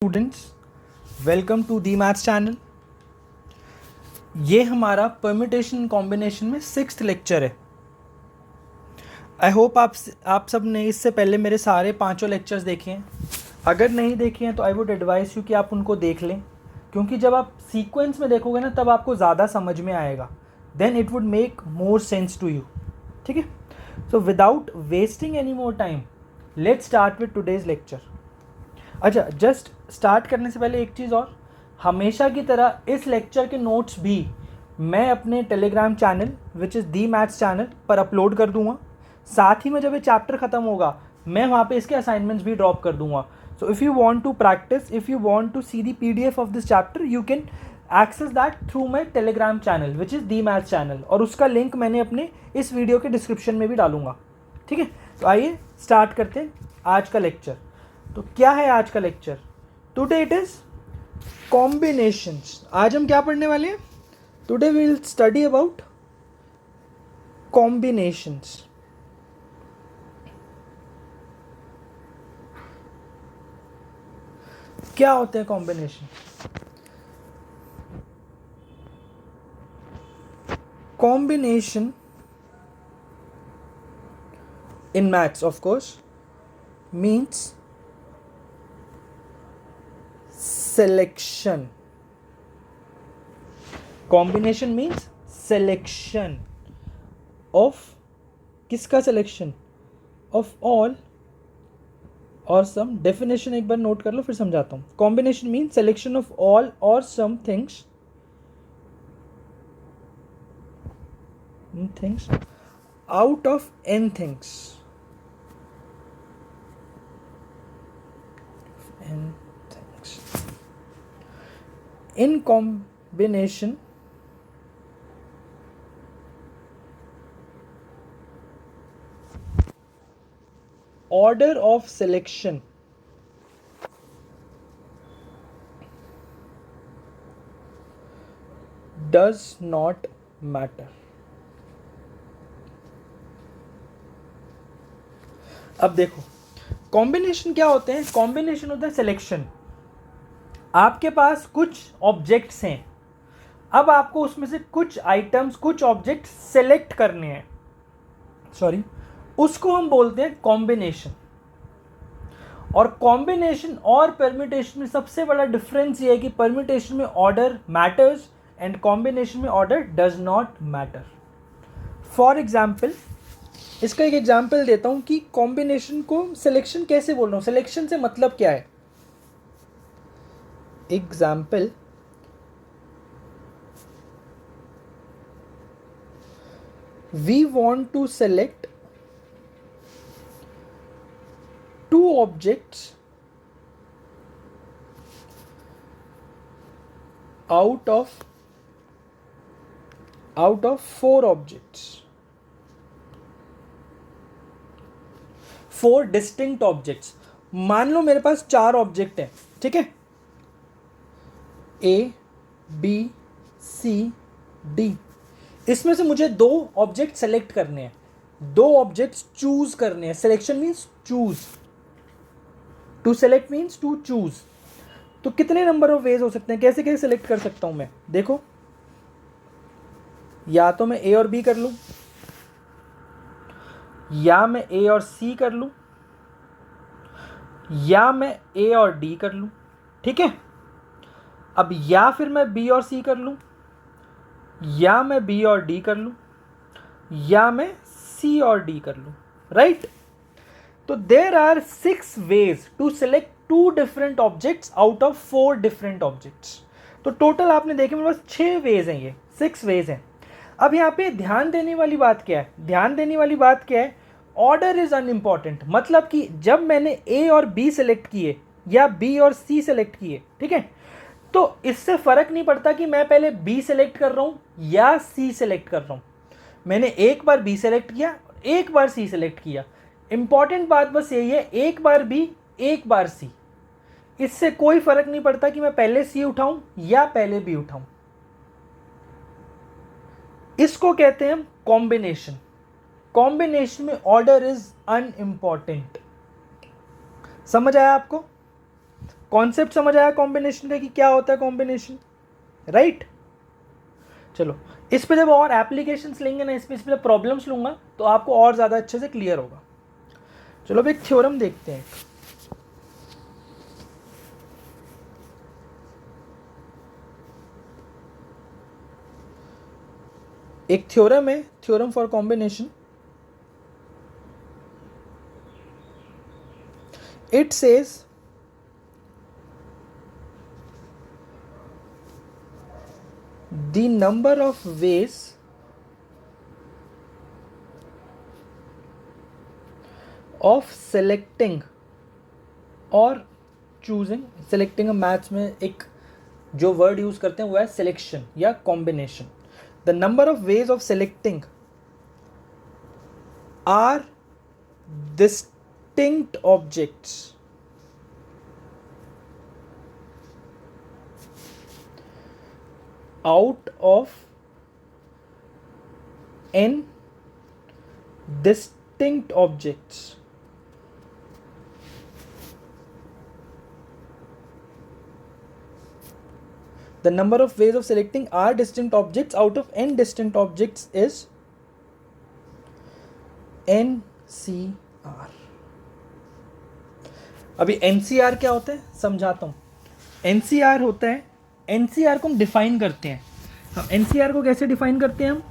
Students, welcome to the maths channel. ये हमारा permutation combination में 6th लेक्चर है। आई होप आप सब ने इससे पहले मेरे सारे 5 लेक्चर्स देखे हैं। अगर नहीं देखे हैं तो आई वुड एडवाइस यू कि आप उनको देख लें, क्योंकि जब आप सीक्वेंस में देखोगे ना तब आपको ज़्यादा समझ में आएगा। Then it would make more sense to you. ठीक है, so without wasting any more time let's start with today's lecture. अच्छा, जस्ट स्टार्ट करने से पहले एक चीज़ और, हमेशा की तरह इस लेक्चर के नोट्स भी मैं अपने Telegram channel which is the maths channel पर अपलोड कर दूंगा। साथ ही में जब ये चैप्टर ख़त्म होगा मैं वहाँ पे इसके असाइनमेंट्स भी ड्रॉप कर दूंगा। So if you want to practise, if you want to see the PDF of this chapter, you can access that through my Telegram channel which is the maths channel, और उसका link मैंने अपने इस video के description में भी डालूंगा। ठीक है, तो आइए स्टार्ट करते हैं आज का लेक्चर। तो क्या है आज का lecture? Today it is combinations. आज हम क्या पढ़ने वाले हैं? Today we will study about combinations. क्या होते हैं combination? Combination in maths, of course, means selection. Combination means selection of, किसका selection? Of all or some. Definition एक बार नोट कर लो फिर समझाता हूँ। Combination means selection of all or some things out of n things. In combination, order of selection does not matter. अब देखो, combination क्या होते हैं? कॉम्बिनेशन होता है सिलेक्शन। आपके पास कुछ ऑब्जेक्ट्स हैं, अब आपको उसमें से कुछ आइटम्स, कुछ ऑब्जेक्ट सेलेक्ट करने हैं, उसको हम बोलते हैं कॉम्बिनेशन। और कॉम्बिनेशन और परम्यूटेशन में सबसे बड़ा डिफरेंस ये है कि परम्यूटेशन में ऑर्डर मैटर्स एंड कॉम्बिनेशन में order does not matter. For example, इसका एक एग्जाम्पल देता हूं कि कॉम्बिनेशन को सिलेक्शन कैसे बोल रहा हूं, सिलेक्शन से मतलब क्या है। Example, we want to select 2 objects out of 4 objects, 4 distinct objects. मान लो मेरे पास 4 ऑब्जेक्ट हैं, ठीक है, A, B, C, D। इसमें से मुझे 2 ऑब्जेक्ट सेलेक्ट करने हैं, 2 ऑब्जेक्ट्स चूज करने हैं। Selection means choose, to select means to choose. तो कितने नंबर ऑफ वेज हो सकते हैं? कैसे कैसे सेलेक्ट कर सकता हूं मैं? देखो, या तो मैं A और B कर लूं, या मैं A और C कर लूं, या मैं A और D कर लूं। ठीक है, अब या फिर मैं B और C कर लूं, या मैं B और D कर लूं, या मैं C और D कर लूं। राइट? तो there are 6 ways to select 2 different objects out of 4 different objects. तो टोटल आपने देखे मेरे पास 6 वेज हैं, ये 6 वेज हैं। अब यहाँ पे ध्यान देने वाली बात क्या है? ध्यान देने वाली बात क्या है? Order is unimportant. मतलब कि जब मैंने A और B सेलेक्ट किए या B और C सेलेक्ट किए, ठीक है, तो इससे फर्क नहीं पड़ता कि मैं पहले B सेलेक्ट कर रहा हूं या C सेलेक्ट कर रहा हूं। मैंने एक बार B सेलेक्ट किया, एक बार C सेलेक्ट किया। इंपॉर्टेंट बात बस यही है, एक बार B, एक बार C। इससे कोई फर्क नहीं पड़ता कि मैं पहले C उठाऊं या पहले B उठाऊं। इसको कहते हैं कॉम्बिनेशन। कॉम्बिनेशन में ऑर्डर इज अनइम्पॉर्टेंट। समझ आया आपको? कॉन्सेप्ट समझ आया कॉम्बिनेशन का कि क्या होता है कॉम्बिनेशन, राइट? चलो इस पे जब और एप्लीकेशंस लेंगे ना, इस पे प्रॉब्लम्स लूंगा तो आपको और ज़्यादा अच्छे से क्लियर होगा। चलो अब एक थ्योरम देखते हैं। एक थ्योरम है, theorem for combination. It says the number of ways of selecting और choosing, selecting मैथ्स में एक जो वर्ड यूज करते हैं वो है सिलेक्शन या combination. The number of ways of selecting r distinct objects out of n distinct objects the number of ways of selecting r distinct objects out of n distinct objects is NCR। अभी NCR क्या होता है समझाता हूं। NCR होता है, NCR को हम डिफाइन करते हैं। हम NCR को कैसे डिफाइन करते हैं हम?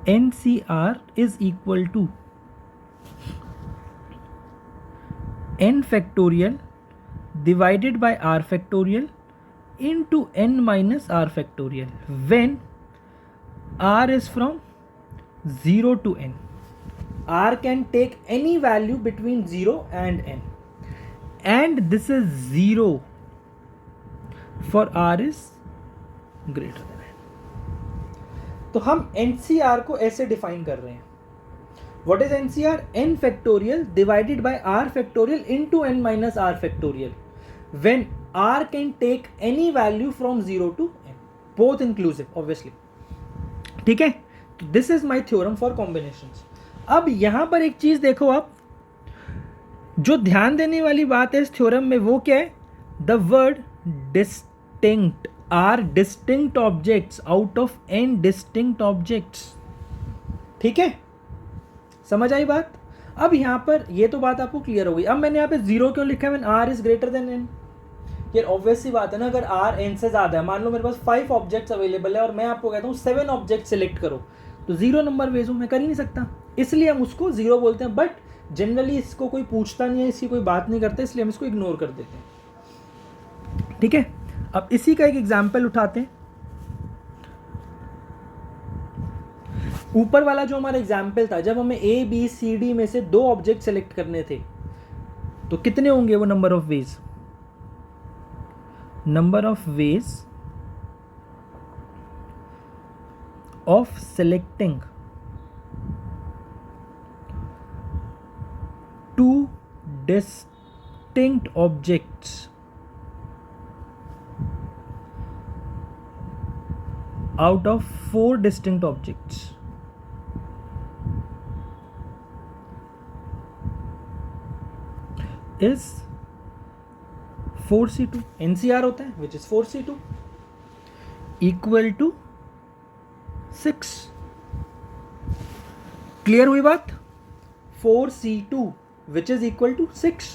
NCR is equal to n factorial divided by r factorial into n minus r factorial when r is from 0 to n. r can take any value between 0 and n, and this is 0 for r is greater than n. तो हम NCR को ऐसे define कर रहे हैं। What is NCR? n factorial divided by r factorial into n minus r factorial when r can take any value from 0 to n, both inclusive obviously। ठीक है, तो this is my theorem for combinations. अब यहां पर एक चीज देखो आप, जो ध्यान देने वाली बात है इस थ्योरम में वो क्या है? The word distinct r distinct objects out of n distinct objects. ठीक है, समझ आई बात? अब यहां पर ये तो बात आपको क्लियर हो गई। अब मैंने यहाँ पे 0 क्यों लिखा है when r is greater than n? यार ऑब्वियस सी बात है ना, अगर r n से ज्यादा है, मान लो मेरे पास 5 ऑब्जेक्ट्स अवेलेबल है और मैं आपको कहता हूँ 7 ऑब्जेक्ट सेलेक्ट करो, तो 0 नंबर वेज मैं कर ही नहीं सकता, इसलिए हम उसको 0 बोलते हैं। बट जनरली इसको कोई पूछता नहीं है, इसकी कोई बात नहीं करता, इसलिए हम इसको इग्नोर कर देते हैं। ठीक है, अब इसी का एक एग्जाम्पल उठाते हैं। ऊपर वाला जो हमारा एग्जाम्पल था, जब हमें ए बी सी डी में से 2 ऑब्जेक्ट सेलेक्ट करने थे, तो कितने होंगे वो number of veg? Number of ways of selecting 2 distinct objects out of 4 distinct objects is 4C2। NCR होता है which is 4C2 equal to 6। Clear हुई बात? 4C2 which is equal to 6।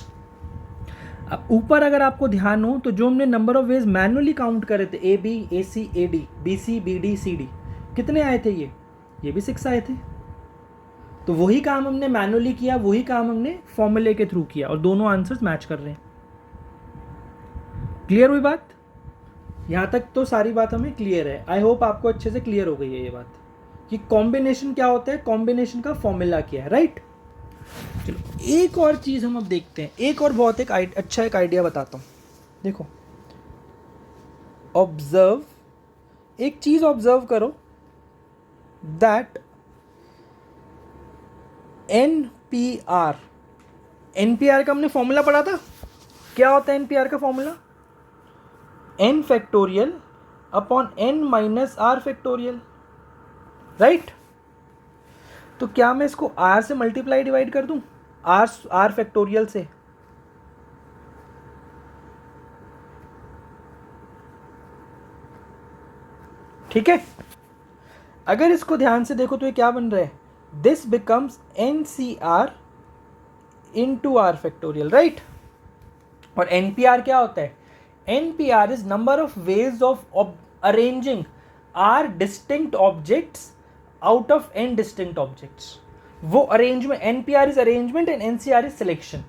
अब ऊपर अगर आपको ध्यान हो तो जो हमने number of ways manually count करे थे, A B A C A D B C B D C D, कितने आए थे? ये भी 6 आए थे। तो वही काम हमने मैनुअली किया, वही काम हमने फॉर्मूले के थ्रू किया और दोनों आंसर्स मैच कर रहे हैं। क्लियर हुई बात? यहां तक तो सारी बात हमें क्लियर है। आई होप आपको अच्छे से क्लियर हो गई है ये बात कि कॉम्बिनेशन क्या होता है, कॉम्बिनेशन का फॉर्मूला क्या है, राइट? चलो एक और चीज हम अब देखते हैं, एक और बहुत एक अच्छा एक आइडिया बताता हूं। देखो, ऑब्जर्व, एक चीज ऑब्जर्व करो दैट NPR, NPR का हमने फॉर्मूला पढ़ा था। क्या होता है NPR का formula? n factorial upon n minus r factorial, right? तो क्या मैं इसको r से मल्टीप्लाई डिवाइड कर दूं, r फैक्टोरियल से? ठीक है, अगर इसको ध्यान से देखो तो ये क्या बन रहा है, this becomes n C r into r factorial, right. और एन पी आर क्या होता है, n P r is number of ways of arranging r distinct objects out of n distinct objects. वो arrangement, n P r is arrangement and n C r is selection.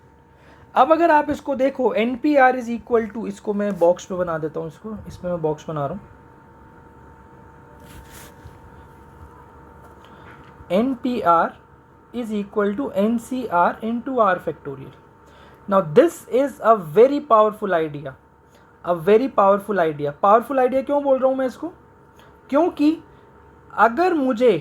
अब अगर आप इसको देखो, n P r is equal to, इसको मैं box पे बना देता हूँ, इसको इसमें मैं बॉक्स बना रहा हूँ, N P R is equal to NCR into R factorial. Now this is a very powerful idea, a very powerful idea. Powerful idea क्यों बोल रहा हूँ मैं इसको, क्योंकि अगर मुझे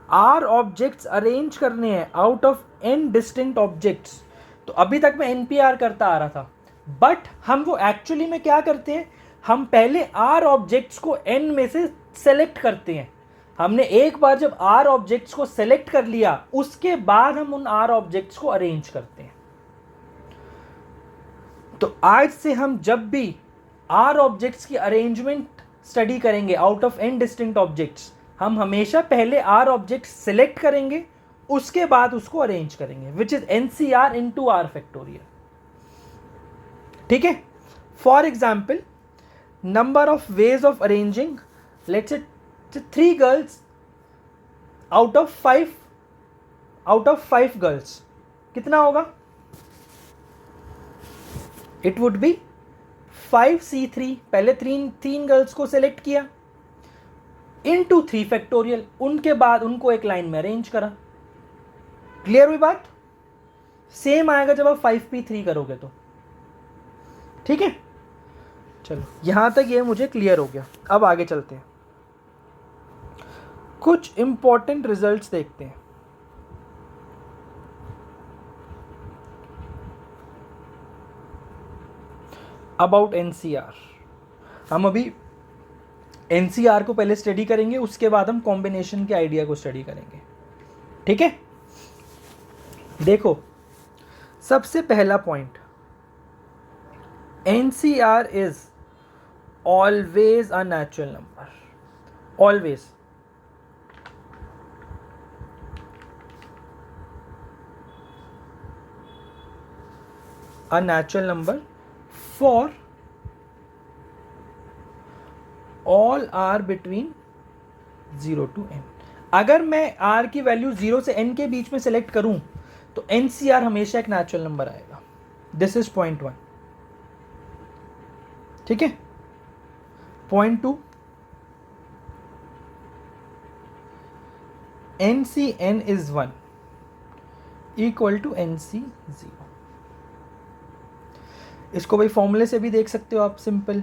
R ऑब्जेक्ट्स अरेंज करने हैं out of N distinct objects, तो अभी तक मैं NPR करता आ रहा था, बट हम वो एक्चुअली में क्या करते हैं, हम पहले R ऑब्जेक्ट्स को N में से सेलेक्ट करते हैं। हमने एक बार जब R ऑब्जेक्ट्स को सेलेक्ट कर लिया, उसके बाद हम उन R ऑब्जेक्ट्स को अरेंज करते हैं। तो आज से हम जब भी R ऑब्जेक्ट्स की अरेंजमेंट स्टडी करेंगे out of N distinct objects, हम हमेशा पहले R ऑब्जेक्ट्स सेलेक्ट करेंगे, उसके बाद उसको अरेंज करेंगे, which is NCR into R factorial. ठीक है, for example, number of ways of arranging, let's say 3 girls out of 5 girls, कितना होगा, इट वुड बी 5C3। पहले 3 गर्ल्स को सेलेक्ट किया इनटू 3 फैक्टोरियल, उनके बाद उनको एक लाइन में अरेंज करा। क्लियर हुई बात, सेम आएगा जब आप 5P3 करोगे तो। ठीक है, चलो यहां तक ये मुझे क्लियर हो गया। अब आगे चलते हैं, कुछ इंपॉर्टेंट रिजल्ट्स देखते हैं। अबाउट एनसीआर, हम अभी एनसीआर को पहले स्टडी करेंगे, उसके बाद हम कॉम्बिनेशन के आइडिया को स्टडी करेंगे। ठीक है, देखो सबसे पहला point, NCR is always a natural number, always. A natural number for all r between 0 to n। अगर मैं r की वैल्यू 0 से n के बीच में सेलेक्ट करूं तो NCR हमेशा एक नेचुरल नंबर आएगा। This is point 1। ठीक है, point 2, NCN is 1 equal to NC 0। इसको भाई फॉर्मूले से भी देख सकते हो आप, simple,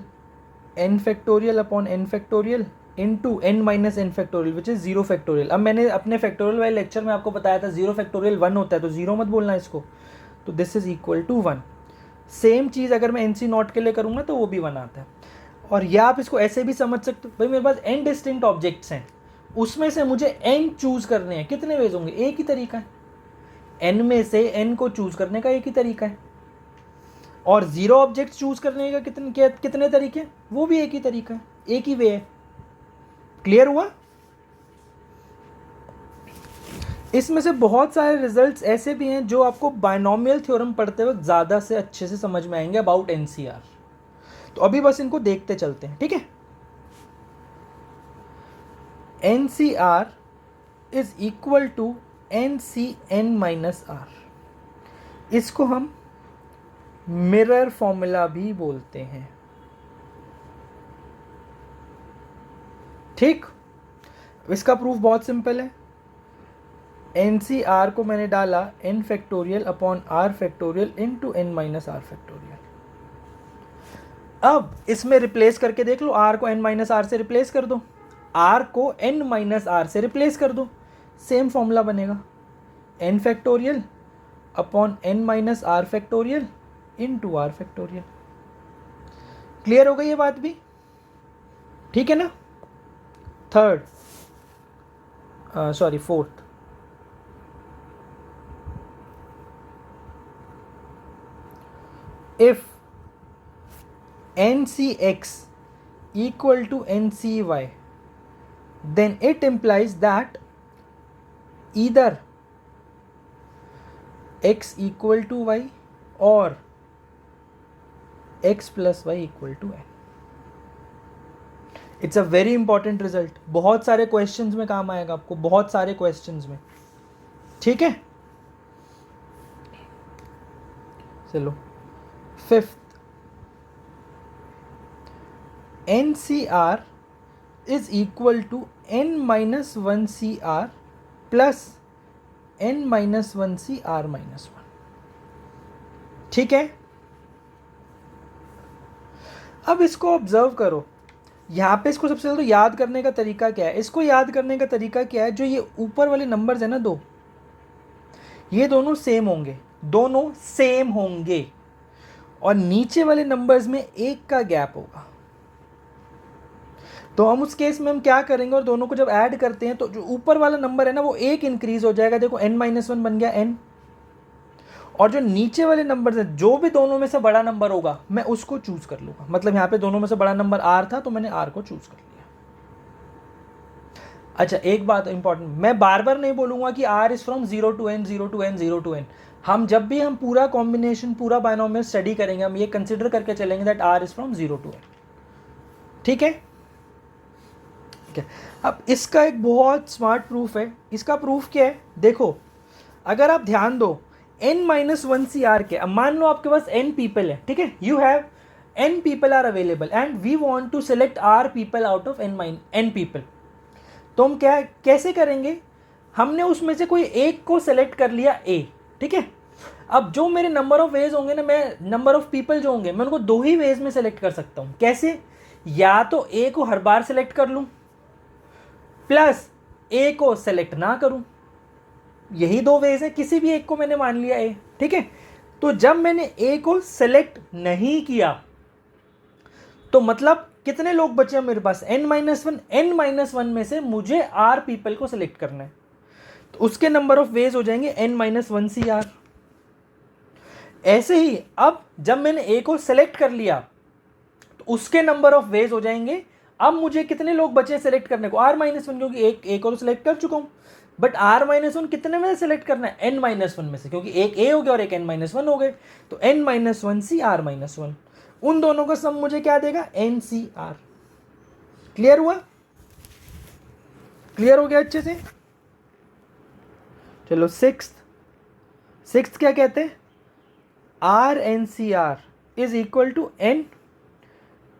n factorial upon n factorial into n minus n factorial which is 0 factorial. अब मैंने अपने फैक्टोरियल वाले लेक्चर में आपको बताया था 0 फैक्टोरियल 1 होता है, तो 0 मत बोलना इसको, तो this is equal to 1। Same चीज़ अगर मैं NC नॉट के लिए करूँगा तो वो भी 1 आता है। और या आप इसको ऐसे भी समझ सकते हो, भाई मेरे पास n डिस्टिंक्ट ऑब्जेक्ट्स हैं, उसमें से मुझे n चूज करने हैं, कितने वेज होंगे, एक ही तरीका है, n में से n को चूज करने का एक ही तरीका है। और 0 ऑब्जेक्ट चूज करने का कितने तरीके, वो भी एक ही तरीका है, एक ही वे है। क्लियर हुआ। इसमें से बहुत सारे रिजल्ट्स ऐसे भी हैं जो आपको बायनोमियल थ्योरम पढ़ते वक्त ज़्यादा से अच्छे से समझ में आएंगे अबाउट एनसीआर। तो अभी बस इनको देखते चलते हैं। ठीक है, NCR is equal to NCN minus R। इसको हम मिरर फॉर्मूला भी बोलते हैं। ठीक, इसका प्रूफ बहुत सिंपल है। NCR को मैंने डाला n factorial upon R factorial into n minus R factorial. अब इसमें रिप्लेस करके देख लो, R को n माइनस R से रिप्लेस कर दो, R को n माइनस R से रिप्लेस कर दो, सेम फॉर्मूला बनेगा, n factorial upon n minus R factorial into R factorial. Clear हो गई ये बात भी, ठीक है ना। Third, sorry fourth, if NCX equal to NCY, then it implies that either x equal to y or x plus y equal to n. It's a very important result, बहुत सारे क्वेश्चंस में काम आएगा आपको, बहुत सारे क्वेश्चंस में, ठीक है। चलो fifth, NCR is equal to n-1 CR plus n-1 CR-1, ठीक है। अब इसको ऑब्जर्व करो, यहाँ पे इसको सबसे पहले तो याद करने का तरीका क्या है, इसको याद करने का तरीका क्या है, जो ये ऊपर वाले नंबर्स है ना दो, ये दोनों सेम होंगे, दोनों सेम होंगे, और नीचे वाले नंबर्स में एक का गैप होगा। तो हम उस केस में हम क्या करेंगे, और दोनों को जब ऐड करते हैं तो जो ऊपर वाला नंबर है ना वो एक इंक्रीज हो जाएगा, देखो n-1 बन गया n, और जो नीचे वाले नंबर हैं जो भी दोनों में से बड़ा नंबर होगा मैं उसको चूज कर लूंगा। मतलब यहाँ पे दोनों में से बड़ा नंबर r था तो मैंने r को चूज कर लिया। अच्छा एक बात इंपॉर्टेंट, मैं बार बार नहीं बोलूंगा कि r is from 0 to n 0 to n 0 to n। हम जब भी हम पूरा कॉम्बिनेशन पूरा बायनोमियल स्टडी करेंगे हम ये कंसिडर करके चलेंगे that r is from 0 to n, ठीक है। अब इसका एक बहुत स्मार्ट प्रूफ है, इसका प्रूफ क्या है, देखो अगर आप ध्यान दो n-1 CR के, अब मान लो आपके पास n पीपल है, ठीक है, you have n people are available and we want to select r people out of n people. तो हम क्या कैसे करेंगे, हमने उसमें से कोई एक को सेलेक्ट कर लिया a, ठीक है। अब जो मेरे नंबर ऑफ वेज होंगे ना, मैं नंबर ऑफ पीपल जो होंगे मैं उनको दो ही वेज में सेलेक्ट कर सकता हूँ। कैसे, या तो a को हर बार सेलेक्ट कर लूँ प्लस a को सेलेक्ट ना करूं, यही दो वेज है, किसी भी एक को मैंने मान लिया a, ठीक है। तो जब मैंने a को सेलेक्ट नहीं किया तो मतलब कितने लोग बचे मेरे पास, n-1 में से मुझे r पीपल को सेलेक्ट करना है, तो उसके नंबर ऑफ वेज हो जाएंगे n-1 CR। ऐसे ही अब जब मैंने a को सेलेक्ट कर लिया तो उसके नंबर ऑफ वेज हो जाएंगे, अब मुझे कितने लोग बचे सेलेक्ट करने को, r-1, क्योंकि एक को तो सेलेक्ट कर चुका हूं, बट r-1 कितने में सेलेक्ट करना है, n-1 में से, क्योंकि एक a हो गया और एक n-1 हो गए, तो n-1 CR-1, उन दोनों का सम मुझे क्या देगा, NCR। क्लियर हुआ, क्लियर हो गया अच्छे से। चलो सिक्स्थ क्या कहते हैं, R-NCR is equal to n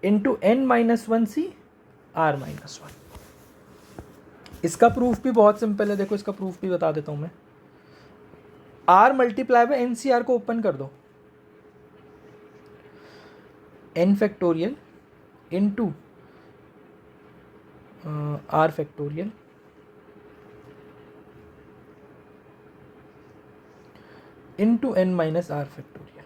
into n-1 CR-1। इसका प्रूफ भी बहुत सिंपल है, देखो इसका प्रूफ भी बता देता हूं मैं। r मल्टीप्लाई बाय NCR को ओपन कर दो, n factorial into r factorial into n-r factorial.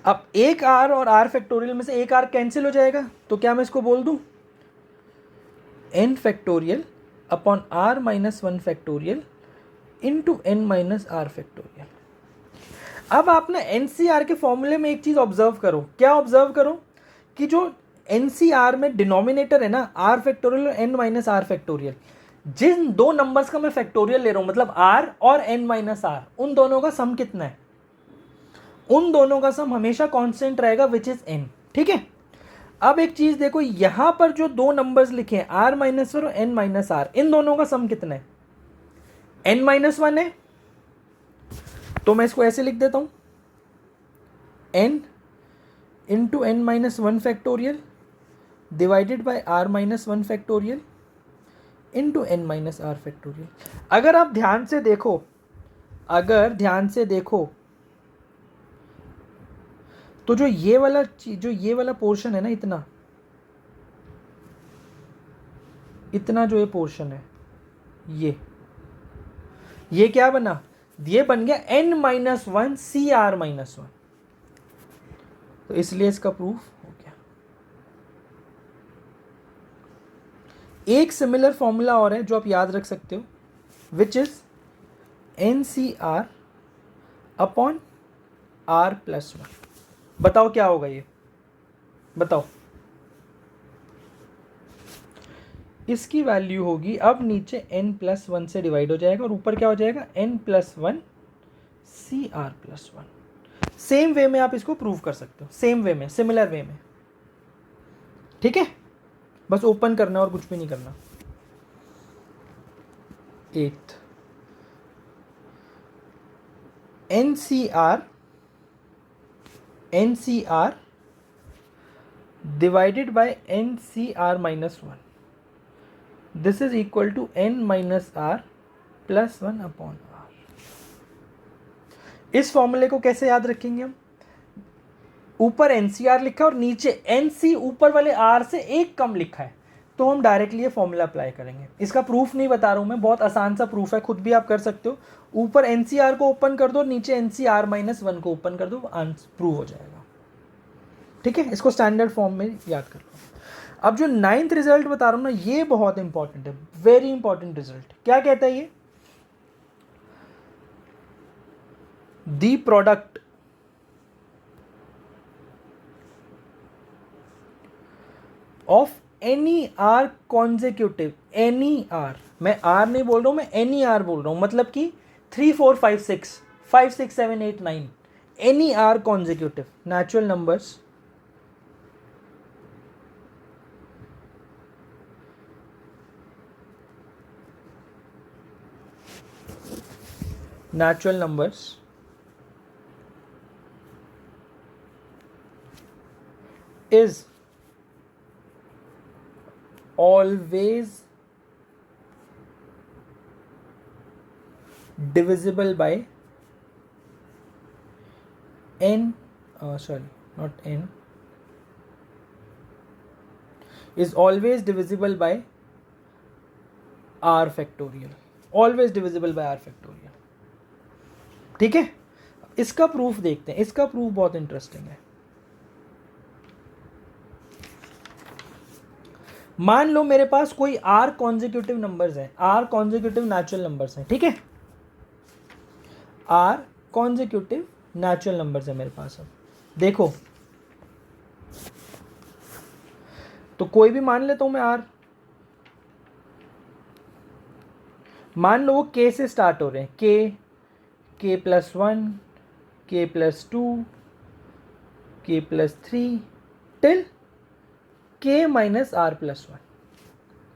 अब एक r और r फैक्टोरियल में से एक r कैंसिल हो जाएगा, तो क्या मैं इसको बोल दूं n factorial upon r-1 factorial into n-r factorial. अब आप ना NCR के फॉर्मूले में एक चीज ऑब्जर्व करो, क्या ऑब्जर्व करो कि जो NCR में डिनोमिनेटर है ना r फैक्टोरियल और n-r फैक्टोरियल, जिन दो नंबर्स का मैं फैक्टोरियल ले रहा हूं मतलब r और n-r, उन दोनों का सम कितना है, उन दोनों का सम हमेशा कांस्टेंट रहेगा विच इज n, ठीक है। अब एक चीज देखो, यहां पर जो दो नंबर्स लिखे हैं r-1 और n-r, इन दोनों का सम कितना है, n-1 है, तो मैं इसको ऐसे लिख देता हूं n into n-1 factorial divided bye r-1 factorial into n-r factorial. अगर आप ध्यान से देखो, अगर ध्यान से देखो तो जो ये वाला पोर्शन है ना, इतना जो ये पोर्शन है, ये क्या बना, ये बन गया n-1 CR-1, तो इसलिए इसका प्रूफ हो गया। एक सिमिलर फॉर्मूला और है जो आप याद रख सकते हो, which is NCR upon R+1। बताओ क्या होगा ये, बताओ इसकी वैल्यू होगी, अब नीचे n+1 से डिवाइड हो जाएगा और ऊपर क्या हो जाएगा n+1 CR+1। सेम वे में आप इसको प्रूव कर सकते हो, सेम वे में, सिमिलर वे में। ठीक है, बस ओपन करना और कुछ भी नहीं करना। 8 NCR divided by NCR-1, this is equal to n-r+1/r। इस फॉर्मूले को कैसे याद रखेंगे हम? ऊपर NCR लिखा है और नीचे NC ऊपर वाले R से एक कम लिखा है, तो हम डायरेक्टली ये फॉर्मूला अप्लाई करेंगे। इसका प्रूफ नहीं बता रहा हूँ मैं, बहुत आसान सा प्रूफ है, खुद भी आप कर सकते हो। ऊपर NCR को ओपन कर दो, नीचे NCR-1 को ओपन कर दो, प्रूव हो जाएगा। ठीक है, इसको स्टैंडर्ड फॉर्म में याद कर लो। अब जो 9th रिजल्ट बता रहा हूँ ना, ये बहुत इंपॉर्टेंट है, वेरी इंपॉर्टेंट रिजल्ट। क्या कहता है ये? The product of any r consecutive, any r, मैं आर नहीं बोल रहा हूं, मैं एनी आर बोल रहा हूं, मतलब कि 3 4 5 6 5 6 7 8 9, any r consecutive natural numbers is always divisible by n, is always divisible by r factorial, always divisible by r factorial। ठीक है, इसका प्रूफ देखते हैं। इसका प्रूफ बहुत इंटरेस्टिंग है। मान लो मेरे पास कोई आर कॉन्जिक्यूटिव नंबर्स हैं, आर कॉन्जिक्यूटिव नेचुरल नंबर्स हैं। ठीक है, आर कॉन्जिक्यूटिव नेचुरल नंबर्स है मेरे पास। अब देखो, तो कोई भी मान लेता हूं मैं आर, मान लो वो के से स्टार्ट हो रहे हैं, k+1, k+2, k+3 till k-r+1।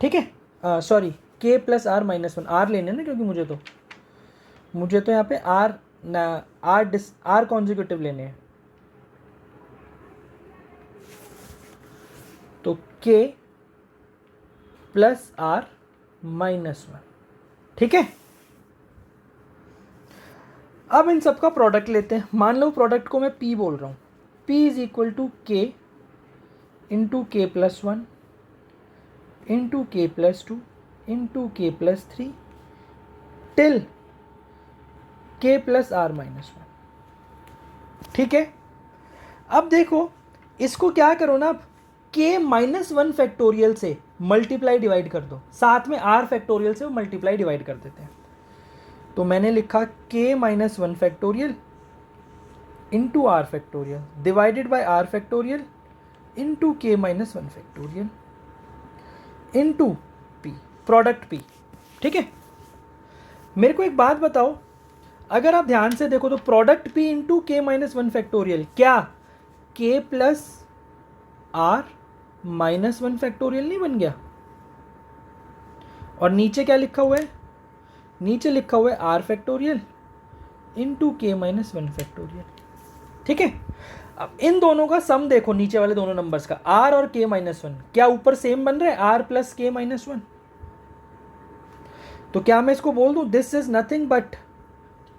ठीक है, सॉरी, k+r-1, आर लेने ना, क्योंकि मुझे तो यहाँ पे आर कॉन्जिक्यूटिव लेने हैं। तो k+r-1। ठीक है, अब इन सब का प्रोडक्ट लेते हैं। मान लो प्रोडक्ट को मैं p बोल रहा हूँ, p is equal to k into k+1 into k+2 into k+3 till k+r-1। ठीक है, अब देखो, इसको क्या करो ना, अब k-1 फैक्टोरियल से मल्टीप्लाई डिवाइड कर दो, साथ में r फैक्टोरियल से वो मल्टीप्लाई डिवाइड कर देते हैं। तो मैंने लिखा k-1 factorial into r factorial divided by r factorial into k-1 factorial into p, product p। ठीक है, मेरे को एक बात बताओ, अगर आप ध्यान से देखो तो product p into k-1 factorial क्या k+r-1 फैक्टोरियल नहीं बन गया? और नीचे क्या लिखा हुआ है? नीचे लिखा हुआ है r factorial into k-1 factorial. ठीक है, अब इन दोनों का सम देखो, नीचे वाले दोनों नंबर्स का, r और k-1, क्या ऊपर सेम बन रहा है, r प्लस k-1? तो क्या मैं इसको बोल दूं, this is nothing but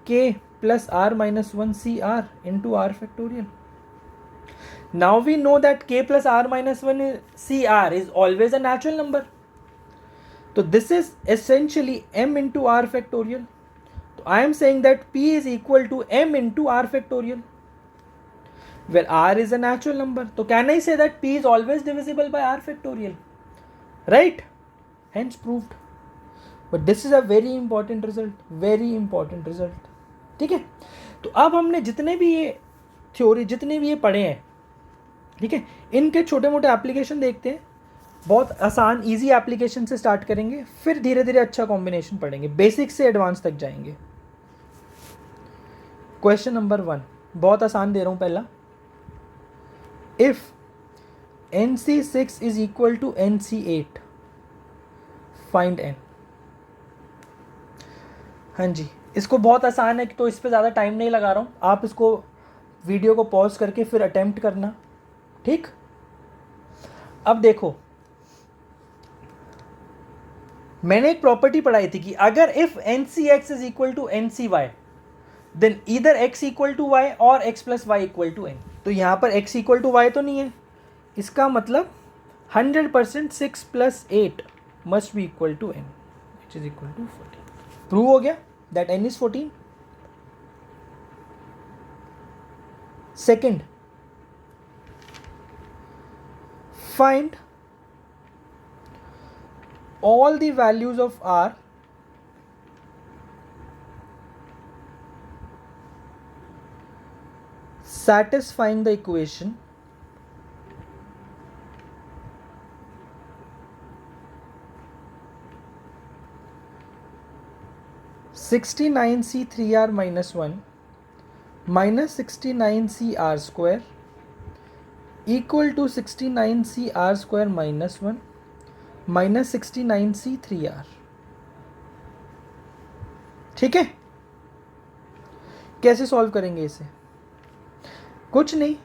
k+r-1 CR into r factorial. Now we know that k+r-1 CR is always a natural number, तो this is essentially m into r factorial. तो I am saying that p is equal to m into r factorial, where r is a natural number. So can I say that p is always divisible by r factorial? Right? Hence proved. But this is a very important result. Very important result. ठीक है, तो अब हमने जितने भी ये theory, जितने भी ये पढ़े हैं, ठीक है, इनके छोटे मोटे एप्लीकेशन देखते हैं। बहुत आसान इजी एप्लीकेशन से स्टार्ट करेंगे, फिर धीरे धीरे अच्छा कॉम्बिनेशन पढ़ेंगे, बेसिक से एडवांस तक जाएंगे। क्वेश्चन नंबर 1 बहुत आसान दे रहा हूँ पहला। If NC6 is equal to NC8 find n। हाँ जी, इसको बहुत आसान है तो इस पर ज़्यादा टाइम नहीं लगा रहा हूँ, आप इसको वीडियो को पॉज करके फिर अटेम्प्ट करना, ठीक। अब देखो, मैंने एक प्रॉपर्टी पढ़ाई थी कि अगर if NCX is equal to NCY then either x equal to y और x plus y equal to n। तो यहाँ पर x इक्वल टू वाई तो नहीं है, इसका मतलब 100% 6 plus 8 must be equal to n which is equal to 14। Prove हो गया that n is 14। Second, find all the values of r satisfying the equation 69c3r minus 1 minus 69c r square equal to 69c r square minus 1 minus 69c 3r। ठीक है, कैसे solve करेंगे इसे? कुछ नहीं,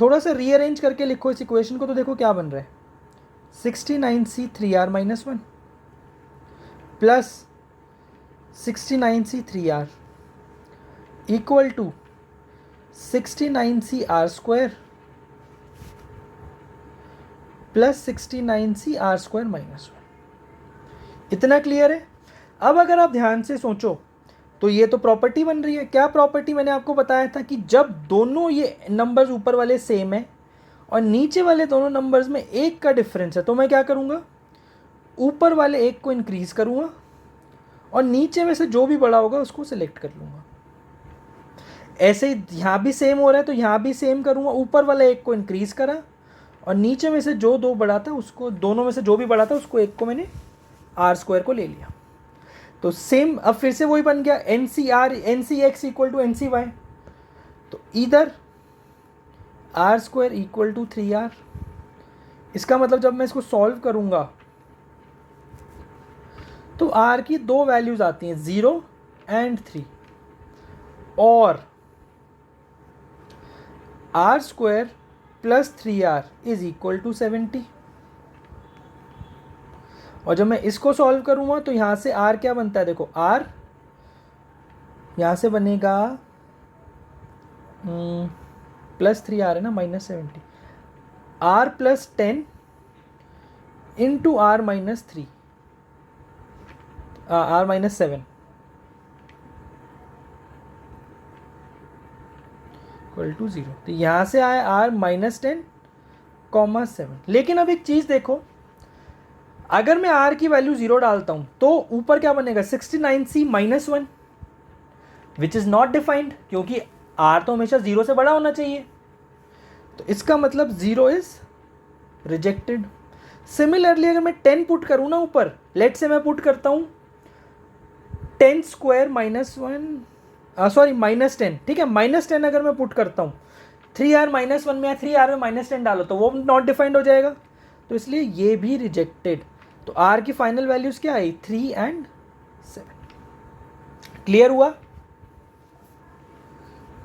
थोड़ा सा रीअरेंज करके लिखो इस इक्वेशन को, तो देखो क्या बन रहा है। 69c 3r minus 1 plus 69c 3r equal to 69c r square plus 69c r square minus 1। इतना क्लियर है? अब अगर आप ध्यान से सोचो तो ये तो प्रॉपर्टी बन रही है। क्या प्रॉपर्टी? मैंने आपको बताया था कि जब दोनों ये नंबर्स ऊपर वाले सेम है और नीचे वाले दोनों नंबर्स में एक का डिफरेंस है, तो मैं क्या करूँगा, ऊपर वाले एक को इंक्रीज़ करूँगा और नीचे में से जो भी बड़ा होगा उसको सिलेक्ट कर लूँगा। ऐसे ही यहाँ भी सेम हो रहा है तो यहाँ भी सेम करूँगा, ऊपर वाला एक को इंक्रीज़ करा और नीचे में से जो दो बड़ा था उसको, दोनों में से जो भी बड़ा था उसको एक को मैंने आर स्क्वायर को ले लिया। तो सेम अब फिर से वही बन गया NCX इक्वल टू NCY। तो इधर are square equal to 3R। इसका मतलब जब मैं इसको सॉल्व करूंगा तो R की दो वैल्यूज आती हैं 0 एंड 3 और R square plus 3R is equal to 70। और जब मैं इसको सॉल्व करूँगा तो यहाँ से R क्या बनता है, देखो R यहाँ से बनेगा प्लस 3R है ना, minus 70, R plus 10 into R minus 3, R minus 7 equal to 0। तो यहाँ से आया R माइनस 10 कॉमा 7। लेकिन अब एक चीज़ देखो, अगर मैं R की वैल्यू 0 डालता हूँ तो ऊपर क्या बनेगा 69c minus 1 which is not defined, क्योंकि R तो हमेशा 0 से बड़ा होना चाहिए। तो इसका मतलब 0 इज रिजेक्टेड। सिमिलरली अगर मैं 10 पुट करूँ ना ऊपर, लेट से मैं पुट करता हूँ 10 स्क्वायर माइनस 1 सॉरी माइनस 10, ठीक है, माइनस 10 अगर मैं पुट करता हूँ 3R माइनस 1 में या 3R में माइनस 10 डालो तो वो नॉट डिफाइंड हो जाएगा, तो इसलिए ये भी रिजेक्टेड। तो R की फाइनल वैल्यूज क्या आई 3 एंड 7। क्लियर हुआ?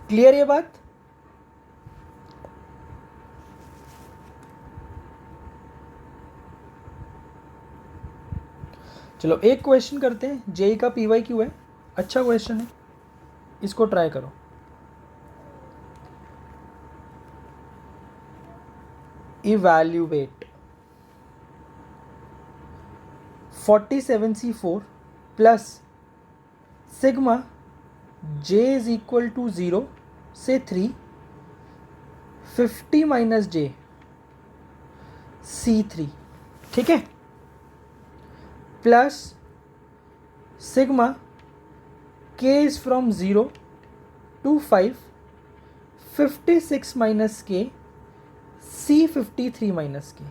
क्लियर ये बात? चलो एक क्वेश्चन करते हैं, जेई का PYQ है, अच्छा क्वेश्चन है, इसको ट्राई करो। Evaluate 47C4 plus sigma j is equal to 0 से 3 50 माइनस j C3, ठीक है, plus sigma k is from 0 to 5 56 minus k C53 minus k।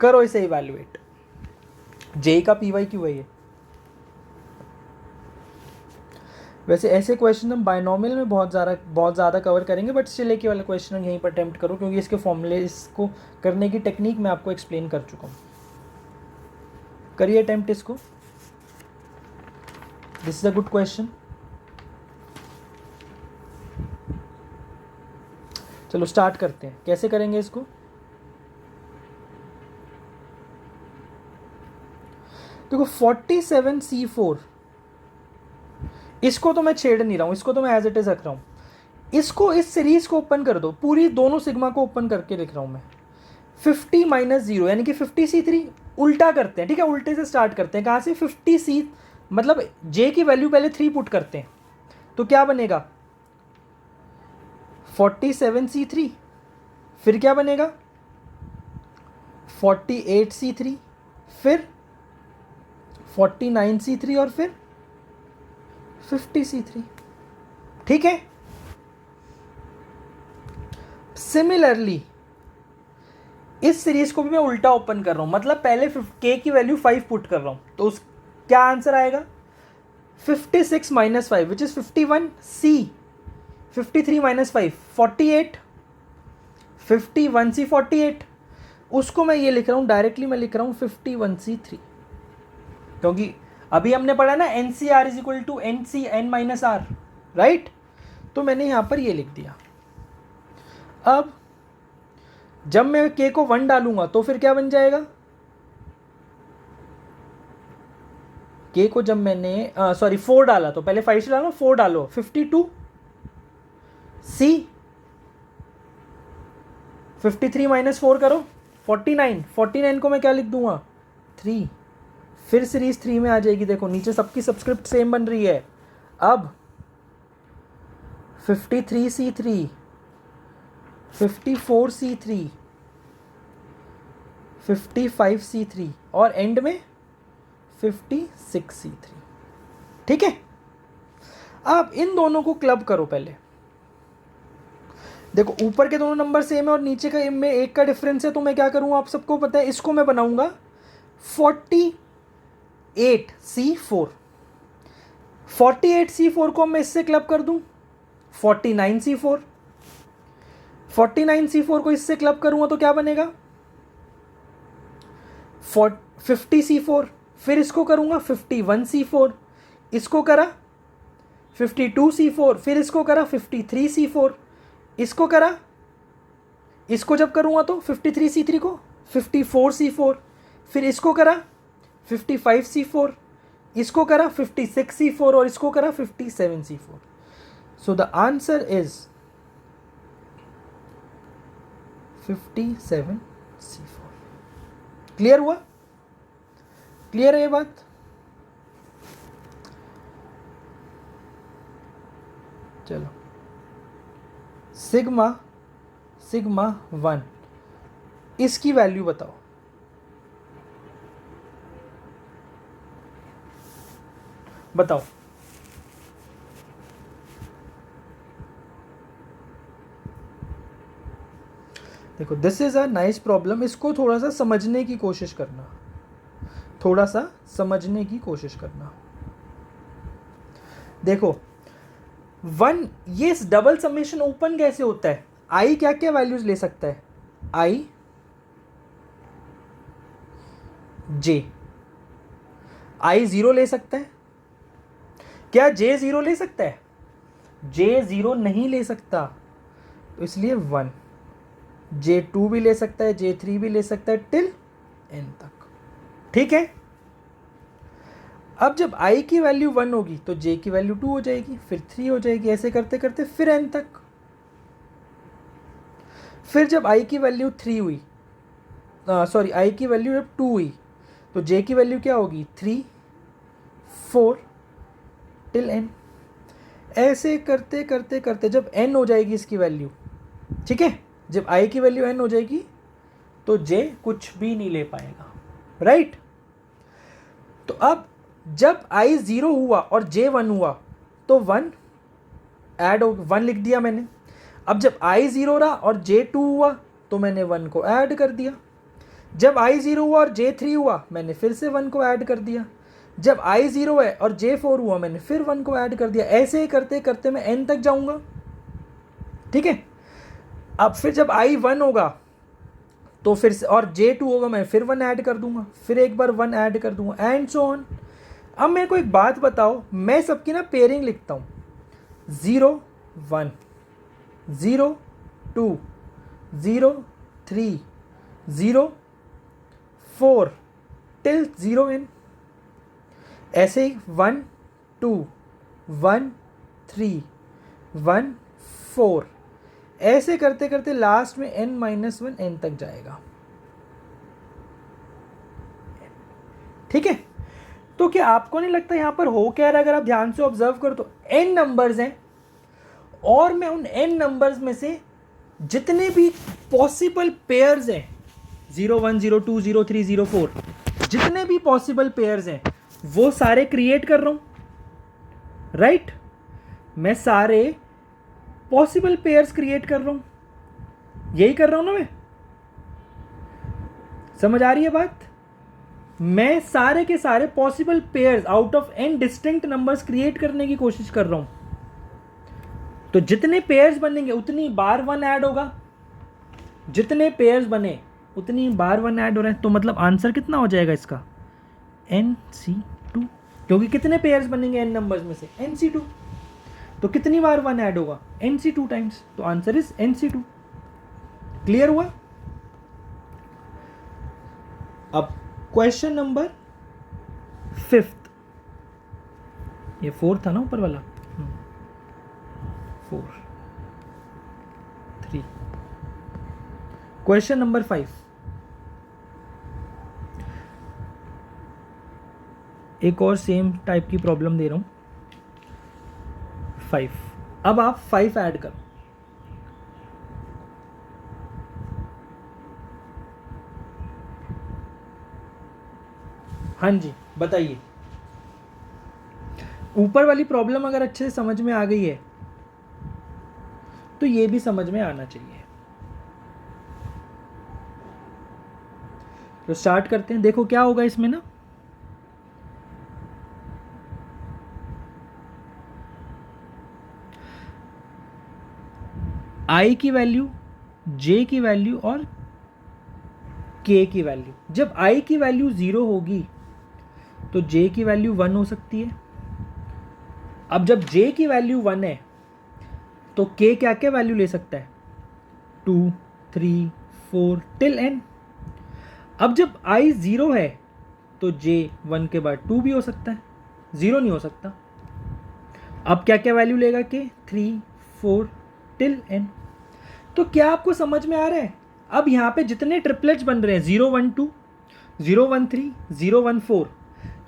करो इसे इवैल्यूएट। जे का पी वाई क्यू है ये। वैसे ऐसे क्वेश्चन हम बायनॉमियल में बहुत ज़्यादा कवर करेंगे, बट स्टिल एक वाला क्वेश्चन हम यहीं पर अटेम्प्ट करो, क्योंकि इसके फॉर्मूले, इसको करने की टेक्निक मैं आपको एक्सप्लेन कर चुका हूँ। करिए अटेम्प्ट इसको। This is a good question. चलो स्टार्ट करते हैं। कैसे करेंगे इसको? देखो 47C4, इसको तो मैं छेड़ नहीं रहा हूं, इसको तो मैं एज इट इज रख रहा हूं। इसको, इस सीरीज को ओपन कर दो, पूरी दोनों सिग्मा को ओपन करके लिख रहा हूं मैं। 50 - 0 यानी कि 50C3 उल्टा करते हैं, ठीक है, उल्टे से स्टार्ट करते हैं। कहाँ से? 50C, मतलब जे की वैल्यू पहले 3 पुट करते हैं, तो क्या बनेगा? 47C3, फिर क्या बनेगा? 48C3, फिर 49C3 और फिर 50C3। ठीक है। सिमिलरली इस सीरीज को भी मैं उल्टा ओपन कर रहा हूं, मतलब पहले के की वैल्यू 5 पुट कर रहा हूं, तो उस क्या आंसर आएगा? 56 - 5 विच इज 51C, 53 - 5 48, 51C 48। उसको मैं ये लिख रहा हूं डायरेक्टली, मैं लिख रहा हूं 51C3, क्योंकि अभी हमने पढ़ा ना NCR is equal to NC(n-r), right? तो मैंने यहां पर ये लिख दिया। अब जब मैं k को 1 डालूंगा तो फिर क्या बन जाएगा? k को जब मैंने 4 डाला, तो पहले 5 डालो, 4 डालो, 52C, 53 - 4 करो, 49 को मैं क्या लिख दूंगा? 3। फिर सीरीज 3 में आ जाएगी। देखो नीचे सबकी सब्सक्रिप्ट सेम बन रही है। अब 53C3, 54C3, 55C3 और एंड में 56C3। ठीक है। अब इन दोनों को क्लब करो पहले। देखो ऊपर के दोनों नंबर सेम है और नीचे का में एक का डिफरेंस है, तो मैं क्या करूँ आप सबको पता है, इसको मैं बनाऊंगा 48C4। 48C4 को मैं इससे क्लब कर दूं 49C4। 49C4 को इससे क्लब करूंगा तो क्या बनेगा? 50C4। फिर इसको करूंगा 51C4, इसको करा 52C4, फिर इसको करा 53C4, इसको करा, इसको जब करूंगा तो 53C3 को 54C4, फिर इसको करा 55C4, इसको करा 56C4 और इसको करा 57C4। So the answer is 57C4। Clear हुआ? क्लियर है ये बात? चलो सिग्मा 1, इसकी वैल्यू बताओ। बताओ। देखो this is a nice problem, इसको थोड़ा सा समझने की कोशिश करना, थोड़ा सा समझने की कोशिश करना। देखो 1, ये डबल समेशन ओपन कैसे होता है? आई क्या क्या वैल्यूज ले सकता है? आई जे, आई 0 ले सकता है क्या? जे 0 ले सकता है? जे 0 नहीं ले सकता, तो इसलिए 1। J2 भी ले सकता है, J3 भी ले सकता है, टिल n तक। ठीक है। अब जब i की वैल्यू 1 होगी तो j की वैल्यू 2 हो जाएगी, फिर 3 हो जाएगी, ऐसे करते करते फिर n तक। फिर जब i की वैल्यू 3 हुई, सॉरी i की वैल्यू जब 2 हुई तो j की वैल्यू क्या होगी? 3, 4 टिल n। ऐसे करते करते करते जब n हो जाएगी इसकी वैल्यू, ठीक है, जब i की वैल्यू n हो जाएगी तो j कुछ भी नहीं ले पाएगा, राइट? तो अब जब i 0 हुआ और j 1 हुआ तो 1 ऐड हो, 1 लिख दिया मैंने। अब जब i 0 रहा और j 2 हुआ तो मैंने 1 को ऐड कर दिया। जब i 0 हुआ और j 3 हुआ मैंने फिर से 1 को ऐड कर दिया, जब i 0 है और j 4 हुआ मैंने फिर 1 को ऐड कर दिया। ऐसे ही करते करते मैं n तक जाऊंगा, ठीक है। अब फिर जब i 1 होगा तो फिर से, और j 2 होगा, मैं फिर 1 ऐड कर दूंगा, फिर एक बार 1 ऐड कर दूंगा, एंड सो ऑन। अब मेरे को एक बात बताओ, मैं सबकी ना पेयरिंग लिखता हूँ, 0 1 0 2 0 3 0 4 टिल 0 n। ऐसे ही 1 2 1 3 1 4, ऐसे करते करते लास्ट में n-1 n तक जाएगा, ठीक है। तो क्या आपको नहीं लगता यहां पर हो क्या रहा है? अगर आप ध्यान से ऑब्जर्व करो तो n नंबर्स हैं, और मैं उन n नंबर्स में से जितने भी पॉसिबल पेयर्स हैं, 0 1 0 2 0 3 0 4, जितने भी पॉसिबल पेयर्स हैं वो सारे क्रिएट कर रहा हूं, राइट। मैं सारे पॉसिबल पेयर्स क्रिएट कर रहा हूं, यही कर रहा हूं ना मैं? समझ आ रही है बात? मैं सारे के सारे possible pairs out of n distinct numbers create करने की कोशिश कर रहा हूं। तो जितने पेयर्स बनेंगे उतनी बार 1 ऐड होगा, जितने पेयर्स बने उतनी बार 1 ऐड हो रहा है। तो मतलब आंसर कितना हो जाएगा इसका? NC2, क्योंकि कितने पेयर्स बनेंगे n नंबर्स में से? NC2। तो कितनी बार 1 ऐड होगा? NC2 times. तो आंसर इज NC2। क्लियर हुआ? अब क्वेश्चन नंबर 5, ये 4 था ना ऊपर वाला, 4 3। क्वेश्चन नंबर 5, एक और सेम टाइप की प्रॉब्लम दे रहा हूं। 5, अब आप 5 ऐड करो। हाँ जी बताइए। ऊपर वाली प्रॉब्लम अगर अच्छे से समझ में आ गई है तो ये भी समझ में आना चाहिए। तो स्टार्ट करते हैं। देखो क्या होगा इसमें ना, i की वैल्यू, j की वैल्यू और k की वैल्यू। जब i की वैल्यू 0 होगी तो j की वैल्यू 1 हो सकती है। अब जब j की वैल्यू 1 है तो k क्या क्या वैल्यू ले सकता है? 2 3 4 टिल n। अब जब i 0 है तो j 1 के बाद 2 भी हो सकता है, 0 नहीं हो सकता। अब क्या क्या वैल्यू लेगा k? 3 4 till n। तो क्या आपको समझ में आ रहा है? अब यहाँ पे जितने ट्रिपलेट्स बन रहे हैं, 0 1 2 0 1 3 0 1 4,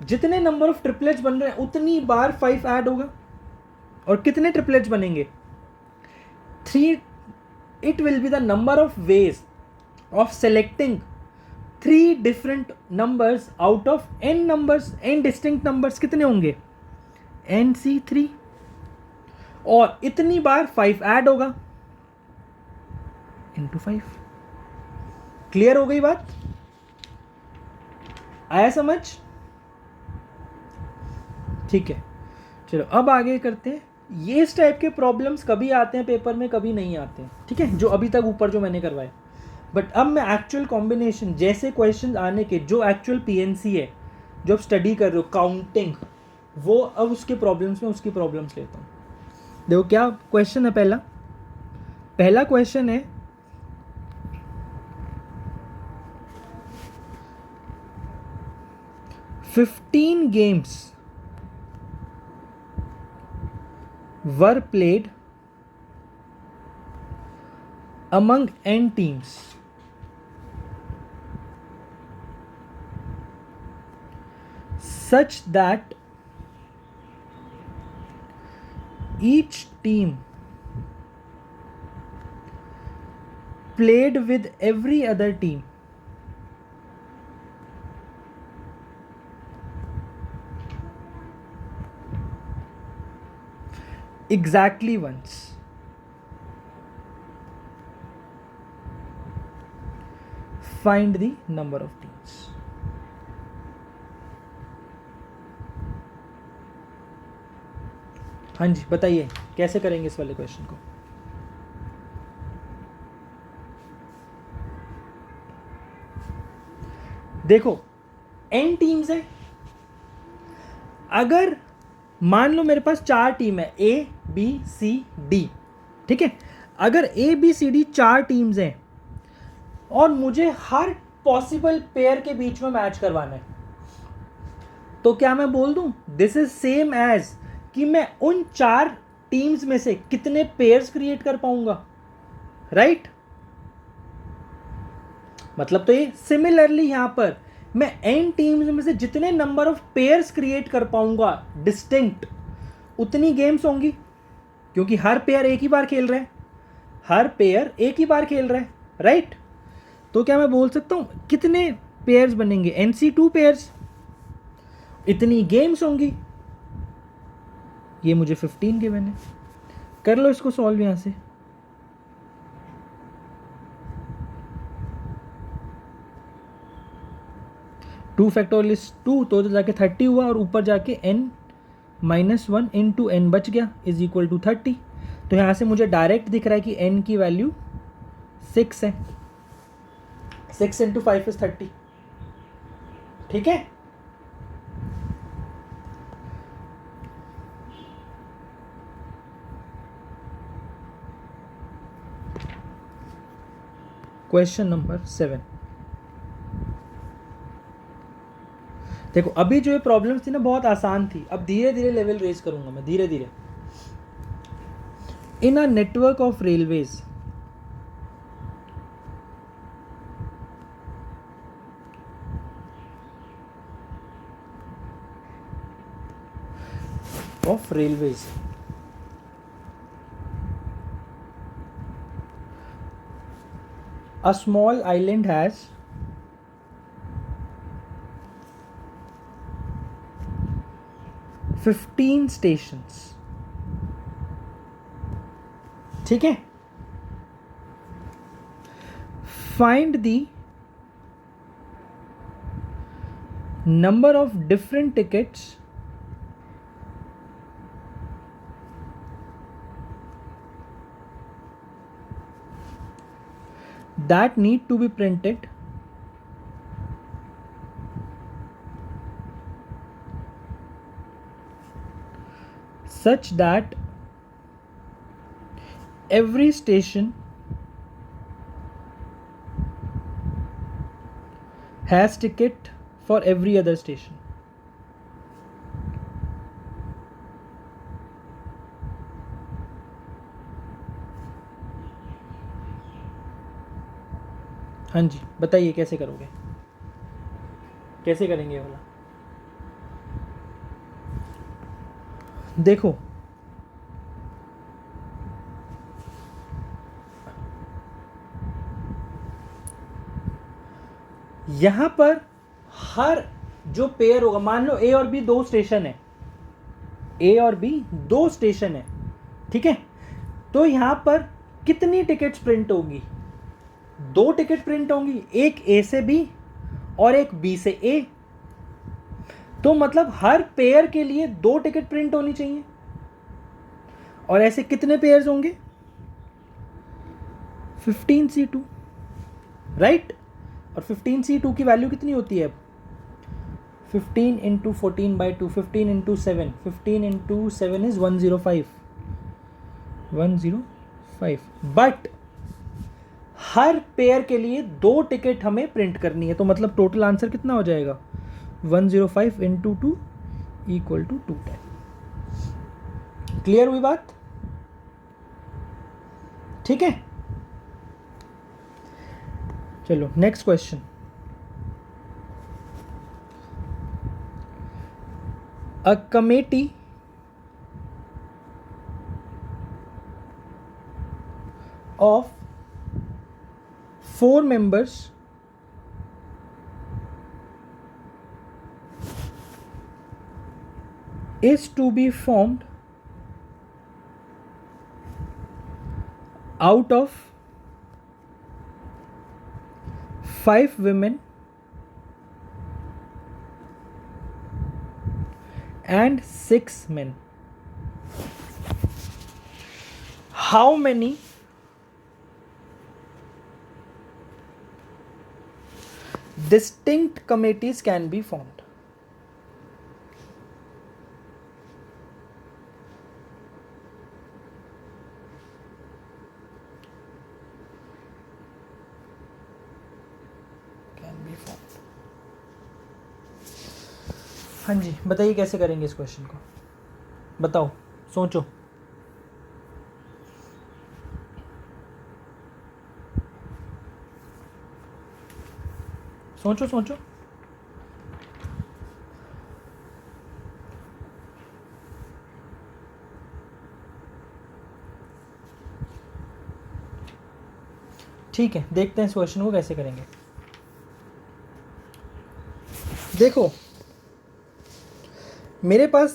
जितने नंबर ऑफ ट्रिपलेट्स बन रहे हैं उतनी बार 5 ऐड होगा। और कितने ट्रिपलेट्स बनेंगे? 3। It will be the number of ways of selecting 3 different numbers out of n numbers. n distinct numbers कितने होंगे? NC3। और इतनी बार 5 ऐड होगा इंटू 5। क्लियर हो गई बात? आया समझ? ठीक है, चलो अब आगे करते हैं। ये इस टाइप के प्रॉब्लम्स कभी आते हैं पेपर में, कभी नहीं आते हैं, ठीक है, जो अभी तक ऊपर जो मैंने करवाए। बट अब मैं एक्चुअल कॉम्बिनेशन जैसे क्वेश्चन आने के, जो एक्चुअल PNC है, जो आप स्टडी कर रहे हो, काउंटिंग, वो अब उसके प्रॉब्लम्स में उसकी प्रॉब्लम्स लेता हूँ। देखो क्या क्वेश्चन है। पहला क्वेश्चन है, "15 games were played among n teams such that each team played with every other team exactly once. Find the number of teams. हाँ जी बताइए कैसे करेंगे इस वाले क्वेश्चन को। देखो n टीम्स है, अगर मान लो मेरे पास 4 टीम है A B C D, ठीक है, अगर A B C D 4 teams हैं और मुझे हर पॉसिबल पेयर के बीच में मैच करवाना है, तो क्या मैं बोल दूं दिस इज सेम एज कि मैं उन 4 टीम्स में से कितने पेयर्स क्रिएट कर पाऊंगा, राइट? मतलब तो ये सिमिलरली यहां पर मैं n टीम्स में से जितने नंबर ऑफ पेयर्स क्रिएट कर पाऊंगा डिस्टिंक्ट, उतनी गेम्स होंगी, क्योंकि हर पेयर एक ही बार खेल रहे हैं, हर पेयर एक ही बार खेल रहे हैं, राइट? तो क्या मैं बोल सकता हूं कितने पेयर्स बनेंगे, NC2 पेयर्स, इतनी गेम्स होंगी। ये मुझे 15 गिवन है, कर लो इसको सॉल्व यहां से। टू फैक्टोरियल 2 तो जाके 30 हुआ और ऊपर जाके n-1 इंटू n बच गया इज इक्वल टू 30। तो यहाँ से मुझे डायरेक्ट दिख रहा है कि n की वैल्यू 6 है, 6 इंटू 5 इज 30, ठीक है। Question number 7। देखो अभी जो ये प्रॉब्लम्स थी ना बहुत आसान थी, अब धीरे धीरे लेवल रेज करूंगा मैं, धीरे धीरे। In a network of railways a small island has 15 stations, ठीक है। Find the number of different tickets that need to be printed such that every station has ticket for every other station। हाँ जी बताइए कैसे करोगे, कैसे करेंगे ये वाला। देखो यहां पर हर जो पेयर होगा, मान लो A और B 2 स्टेशन है, A और B 2 स्टेशन है, ठीक है। तो यहां पर कितनी टिकट्स प्रिंट होगी, 2 टिकट प्रिंट होंगी, एक A से B और एक B से A। तो मतलब हर पेयर के लिए 2 टिकट प्रिंट होनी चाहिए, और ऐसे कितने पेयर्स होंगे, 15C2, राइट। और 15C2 की वैल्यू कितनी होती है, 15 into 14/2, 15 into 7, 15 into 7 is 105, 105। But her pair के लिए 2 टिकट हमें प्रिंट करनी है, तो मतलब टोटल आंसर कितना हो जाएगा, 105 इंटू 2 इक्वल टू 210। क्लियर हुई बात, ठीक है। चलो next question. A committee of 4 members is to be formed out of 5 women and 6 men. How many distinct committees can be formed? हाँ जी, बताइए कैसे करेंगे इस क्वेश्चन को, बताओ, सोचो। सोचो सोचो। ठीक है, देखते हैं इस क्वेश्चन को कैसे करेंगे। देखो मेरे पास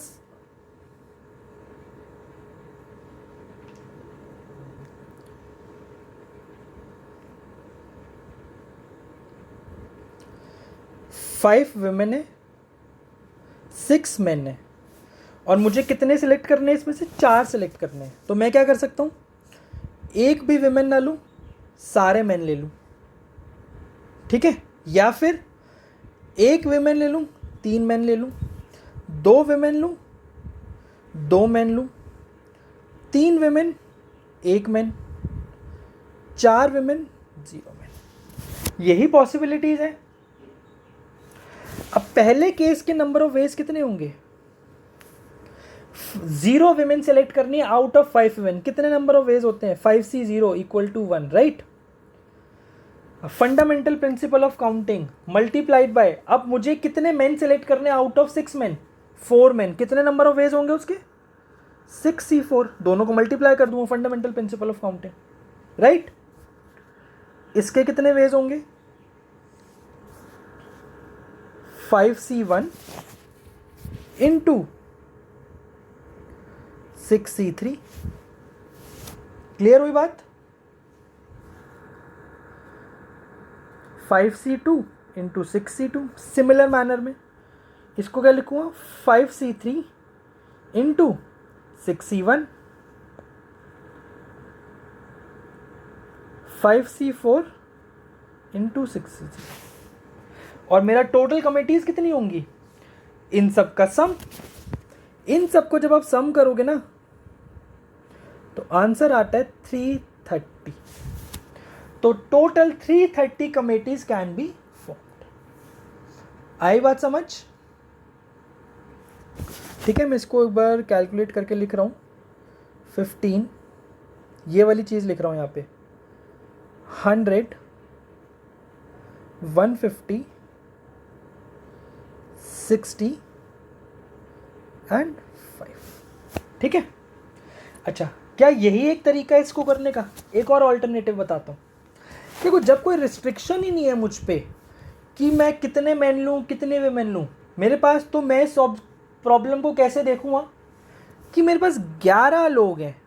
फाइव वुमेन है, 6 मेन है, और मुझे कितने सिलेक्ट करने हैं? इसमें से 4 सिलेक्ट करने हैं। तो मैं क्या कर सकता हूँ, एक भी विमेन ना लूँ, सारे मेन ले लूँ, ठीक है? या फिर एक विमेन ले लूँ, 3 मेन ले लूँ, 2 विमेन लूँ, 2 मेन लूँ, 3 विमेन, 1 मैन, 4 विमेन, 0 मैन। यही पॉसिबिलिटीज है। अब पहले केस के नंबर ऑफ वेज कितने होंगे? 0 विमेन सेलेक्ट करनी है आउट ऑफ 5 विमेन। कितने नंबर ऑफ वेज होते हैं? 5C0 equal to 1, right? Fundamental principle of counting multiplied by, अब मुझे कितने मेन सेलेक्ट करने आउट ऑफ 6 मेन? 4 मेन। कितने नंबर ऑफ वेज होंगे उसके? 6C4। दोनों को मल्टीप्लाई कर दूंगा, fundamental principle of counting, right? इसके कितने वेज होंगे? 5C1 into 6C3। क्लियर हुई बात? 5C2 into 6C2। Similar manner में इसको क्या लिखूंगा? 5C3 into 6C1, 5C4 into 6C3। और मेरा टोटल कमिटीज कितनी होंगी? इन सब का सम। इन सब को जब आप सम करोगे ना तो आंसर आता है 330। तो total 330 committees can be formed. आई बात समझ? ठीक है, मैं इसको एक बार कैलकुलेट करके लिख रहा हूँ। 15, ये वाली चीज़ लिख रहा हूँ यहाँ पे, 100, 150, 60 एंड 5। ठीक है? अच्छा, क्या यही एक तरीका है इसको करने का? एक और ऑल्टरनेटिव बताता हूँ। देखो, जब कोई रिस्ट्रिक्शन ही नहीं है मुझ पे कि मैं कितने मैन लूँ, कितने वेमेन लूँ मेरे पास, तो मैं इस प्रॉब्लम को कैसे देखूँगा कि मेरे पास 11 लोग हैं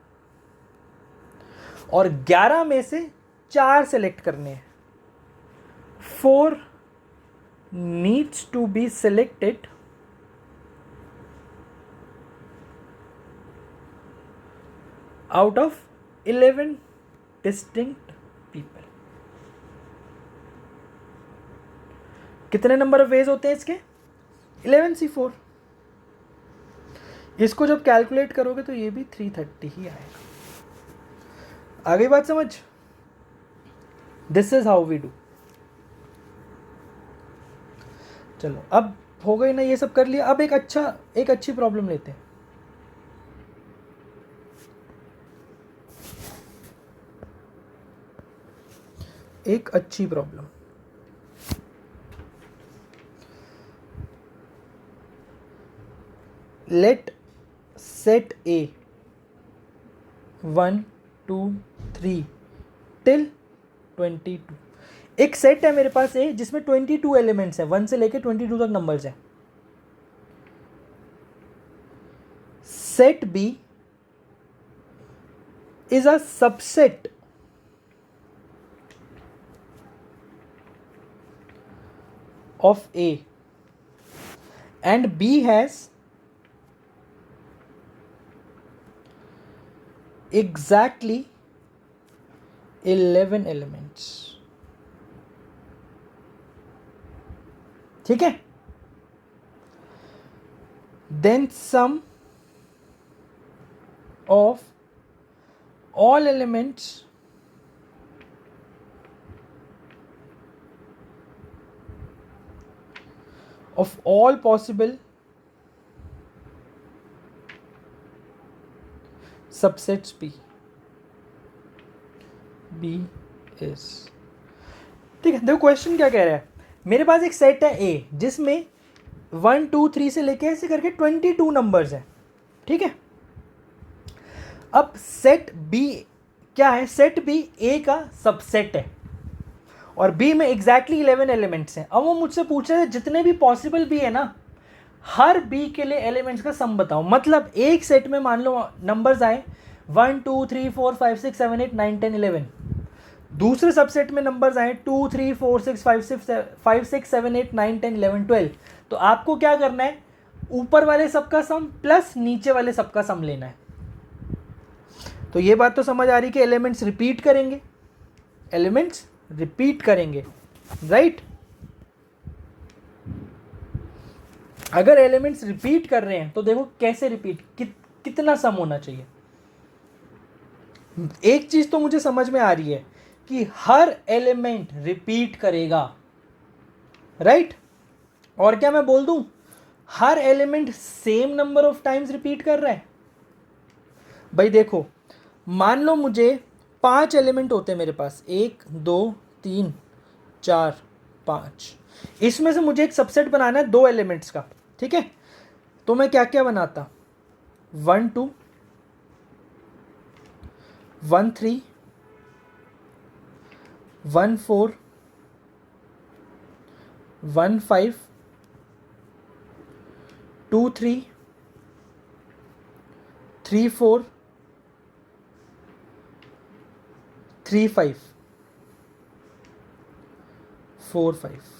और 11 में से 4 सेलेक्ट करने हैं। 4 needs to be selected out of 11 distinct people। कितने नंबर ऑफ वेज होते हैं इसके? 11C4। इसको जब कैलकुलेट करोगे तो ये भी 330 ही आएगा। आ गई बात समझ? This is how we do. चलो, अब हो गई ना, ये सब कर लिया। अब एक अच्छी प्रॉब्लम लेते हैं। एक अच्छी problem. Let set A 1 2 3 till 22। एक सेट है मेरे पास A जिसमें 22 एलिमेंट्स हैं, 1 से लेके 22 तक नंबर्स हैं। Set B is a subset of A and B has exactly 11 elements. ठीक है, then sum of all elements of all possible subsets B is, ठीक है। देखो क्वेश्चन क्या कह रहा है, मेरे पास एक सेट है A जिसमें 1 2 3 से लेके ऐसे करके 22 नंबर्स हैं, ठीक है। अब सेट B क्या है, सेट B A का सबसेट है और B में एग्जैक्टली 11 एलिमेंट्स हैं। अब वो मुझसे पूछ रहे हैं जितने भी पॉसिबल B है ना, हर B के लिए एलिमेंट्स का सम बताओ। मतलब एक सेट में मान लो नंबर्स आए 1 2 3 4 5 6 7 8 9 10 11, दूसरे सबसेट में नंबर्स आए 2 3 4 6 5 6 7 8 9 10 11 12। तो आपको क्या करना है, ऊपर वाले सबका सम प्लस नीचे वाले सबका सम लेना है। तो ये बात तो समझ आ रही कि एलिमेंट्स रिपीट करेंगे, एलिमेंट्स रिपीट करेंगे, राइट। अगर एलिमेंट्स रिपीट कर रहे हैं तो देखो कैसे रिपीट, कितना सम होना चाहिए। एक चीज तो मुझे समझ में आ रही है कि हर एलिमेंट रिपीट करेगा, राइट। और क्या मैं बोल दूं, हर element same number of times repeat कर रहा है। भाई देखो, मान लो मुझे 5 एलिमेंट होते हैं मेरे पास, 1 2 3 4 5, इसमें से मुझे एक सबसेट बनाना है 2 एलिमेंट्स का, ठीक है। तो मैं क्या क्या बनाता, 1 2 1 3 1 4 1 5 2 3 3 4 3 5 4 5।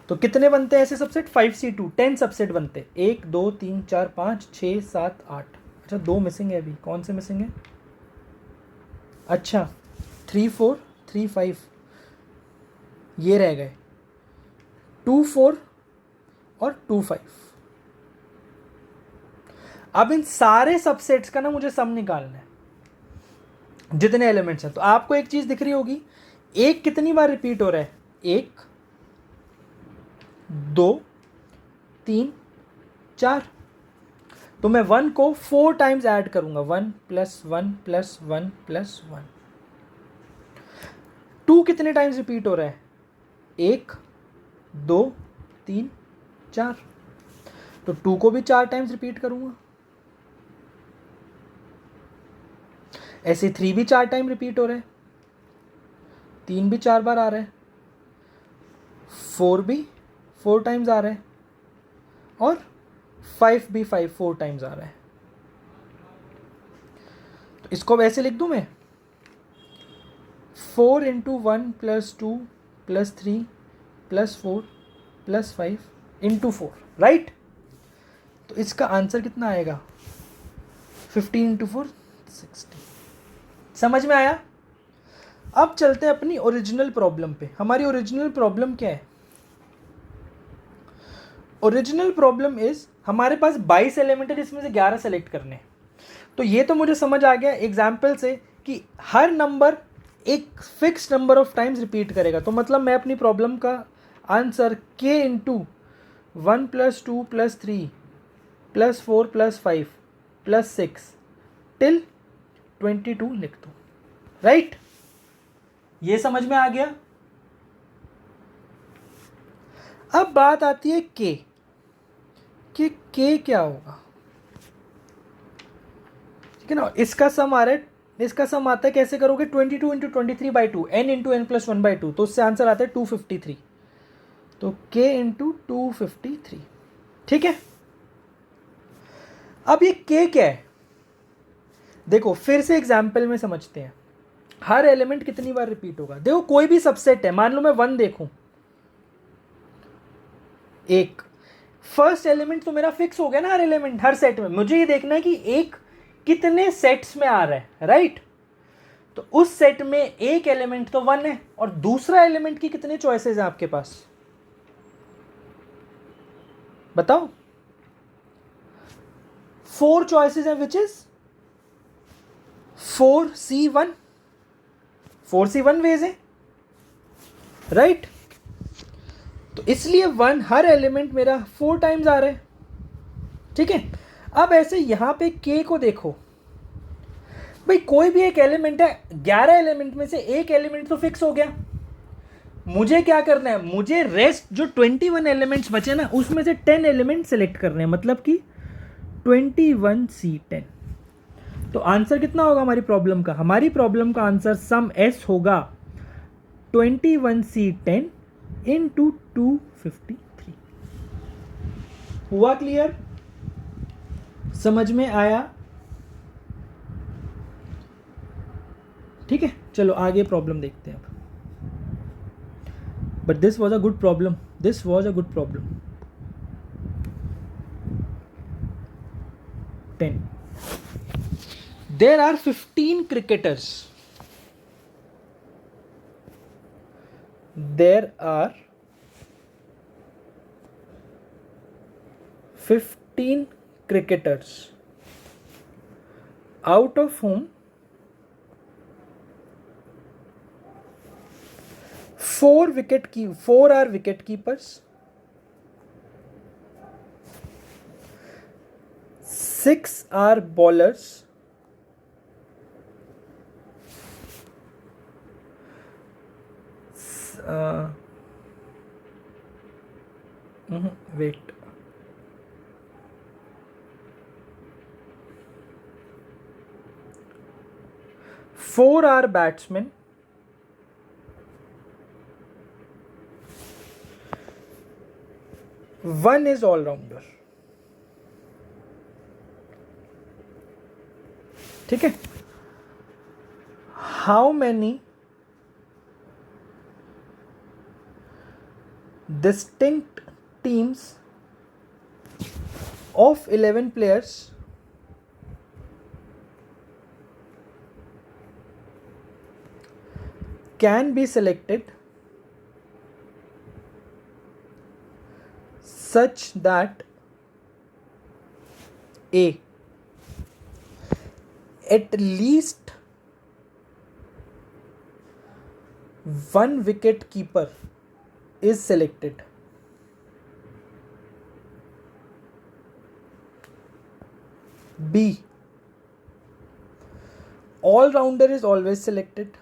तो कितने बनते हैं ऐसे सबसेट, 5C2 10 सबसेट बनते हैं। 1 2 3 4 5 6 7 8। अच्छा 2 मिसिंग है अभी, कौन से मिसिंग है, अच्छा 3 4 3 5 ये रह गए, 2 4 और 2 5। अब इन सारे सबसेट्स का ना मुझे सम निकालना है, जितने एलिमेंट्स हैं। तो आपको एक चीज दिख रही होगी, एक कितनी बार रिपीट हो रहा है, 1 2 3 4। तो मैं 1 को 4 टाइम्स ऐड करूंगा, 1 + 1 + 1 + 1। 2 कितने टाइम्स रिपीट हो रहा है, 1 2 3 4। तो 2 को भी 4 टाइम्स रिपीट करूंगा। ऐसे 3 भी 4 टाइम रिपीट हो रहा है, 3 भी 4 बार आ रहा है, 4 भी 4 टाइम्स आ रहा है और 5 भी 4 टाइम्स आ रहा है। तो इसको अब ऐसे लिख दूं मैं, 4 × 1 + 2 + 3 + 4 + 5 × 4, राइट। तो इसका आंसर कितना आएगा, 15 × 4 60। समझ में आया। अब चलते हैं अपनी ओरिजिनल प्रॉब्लम पे। हमारी ओरिजिनल प्रॉब्लम क्या है, ओरिजिनल प्रॉब्लम इज हमारे पास 22 एलिमेंट है, इसमें से 11 सेलेक्ट करने हैं। तो ये तो मुझे समझ आ गया एग्जाम्पल से कि हर नंबर एक fix number of times repeat करेगा। तो मतलब मैं अपनी प्रॉब्लम का आंसर k × 1 + 2 + 3 + 4 + 5 + 6 टिल 22 लिख दूँ, राइट। ये समझ में आ गया। अब बात आती है k कि k क्या होगा, ठीक है ना। इसका सम आ रहा है, इसका सम आता है, कैसे करोगे, 22 × 23/2 n × n + 1/2। तो उससे आंसर आता है 253। तो k × 253, ठीक है। अब ये k क्या है, देखो फिर से एग्जाम्पल में समझते हैं। हर एलिमेंट कितनी बार रिपीट होगा, देखो कोई भी सबसेट है, मान लो मैं 1 देखूं, एक। फर्स्ट एलिमेंट तो मेरा फिक्स हो गया ना, हर एलिमेंट हर सेट में। मुझे ये देखना है कि एक कितने सेट्स में आ रहा है, राइट। तो उस सेट में एक एलिमेंट तो 1 है, और दूसरा एलिमेंट की कितने चॉइसेस हैं आपके पास, बताओ। 4 चॉइसेस हैं, which is 4C1, 4C1 ways है, राइट। तो इसलिए 1 हर एलिमेंट मेरा 4 टाइम्स आ रहा है, ठीक है। अब ऐसे यहां पे k को देखो भाई, कोई भी एक एलिमेंट है, 11 एलिमेंट में से एक एलिमेंट तो फिक्स हो गया। मुझे क्या करना है, मुझे रेस्ट जो 21 एलिमेंट्स बचे ना, उसमें से 10 एलिमेंट सेलेक्ट करने हैं, मतलब कि 21C10। तो आंसर कितना होगा हमारी प्रॉब्लम का, हमारी प्रॉब्लम का आंसर सम एस होगा 21C10 इंटू 253। हुआ क्लियर, समझ में आया, ठीक है। चलो आगे प्रॉब्लम देखते हैं अब। But this was a good problem, this was a good problem. 10 there are 15 cricketers, there are 15 cricketers, out of whom 4 are wicket keepers, 6 are bowlers, wait, 4 are batsmen, 1 is all-rounder, ठीक है। How many distinct teams of 11 players can be selected such that A, at least 1 wicket keeper is selected, B, all rounder is always selected,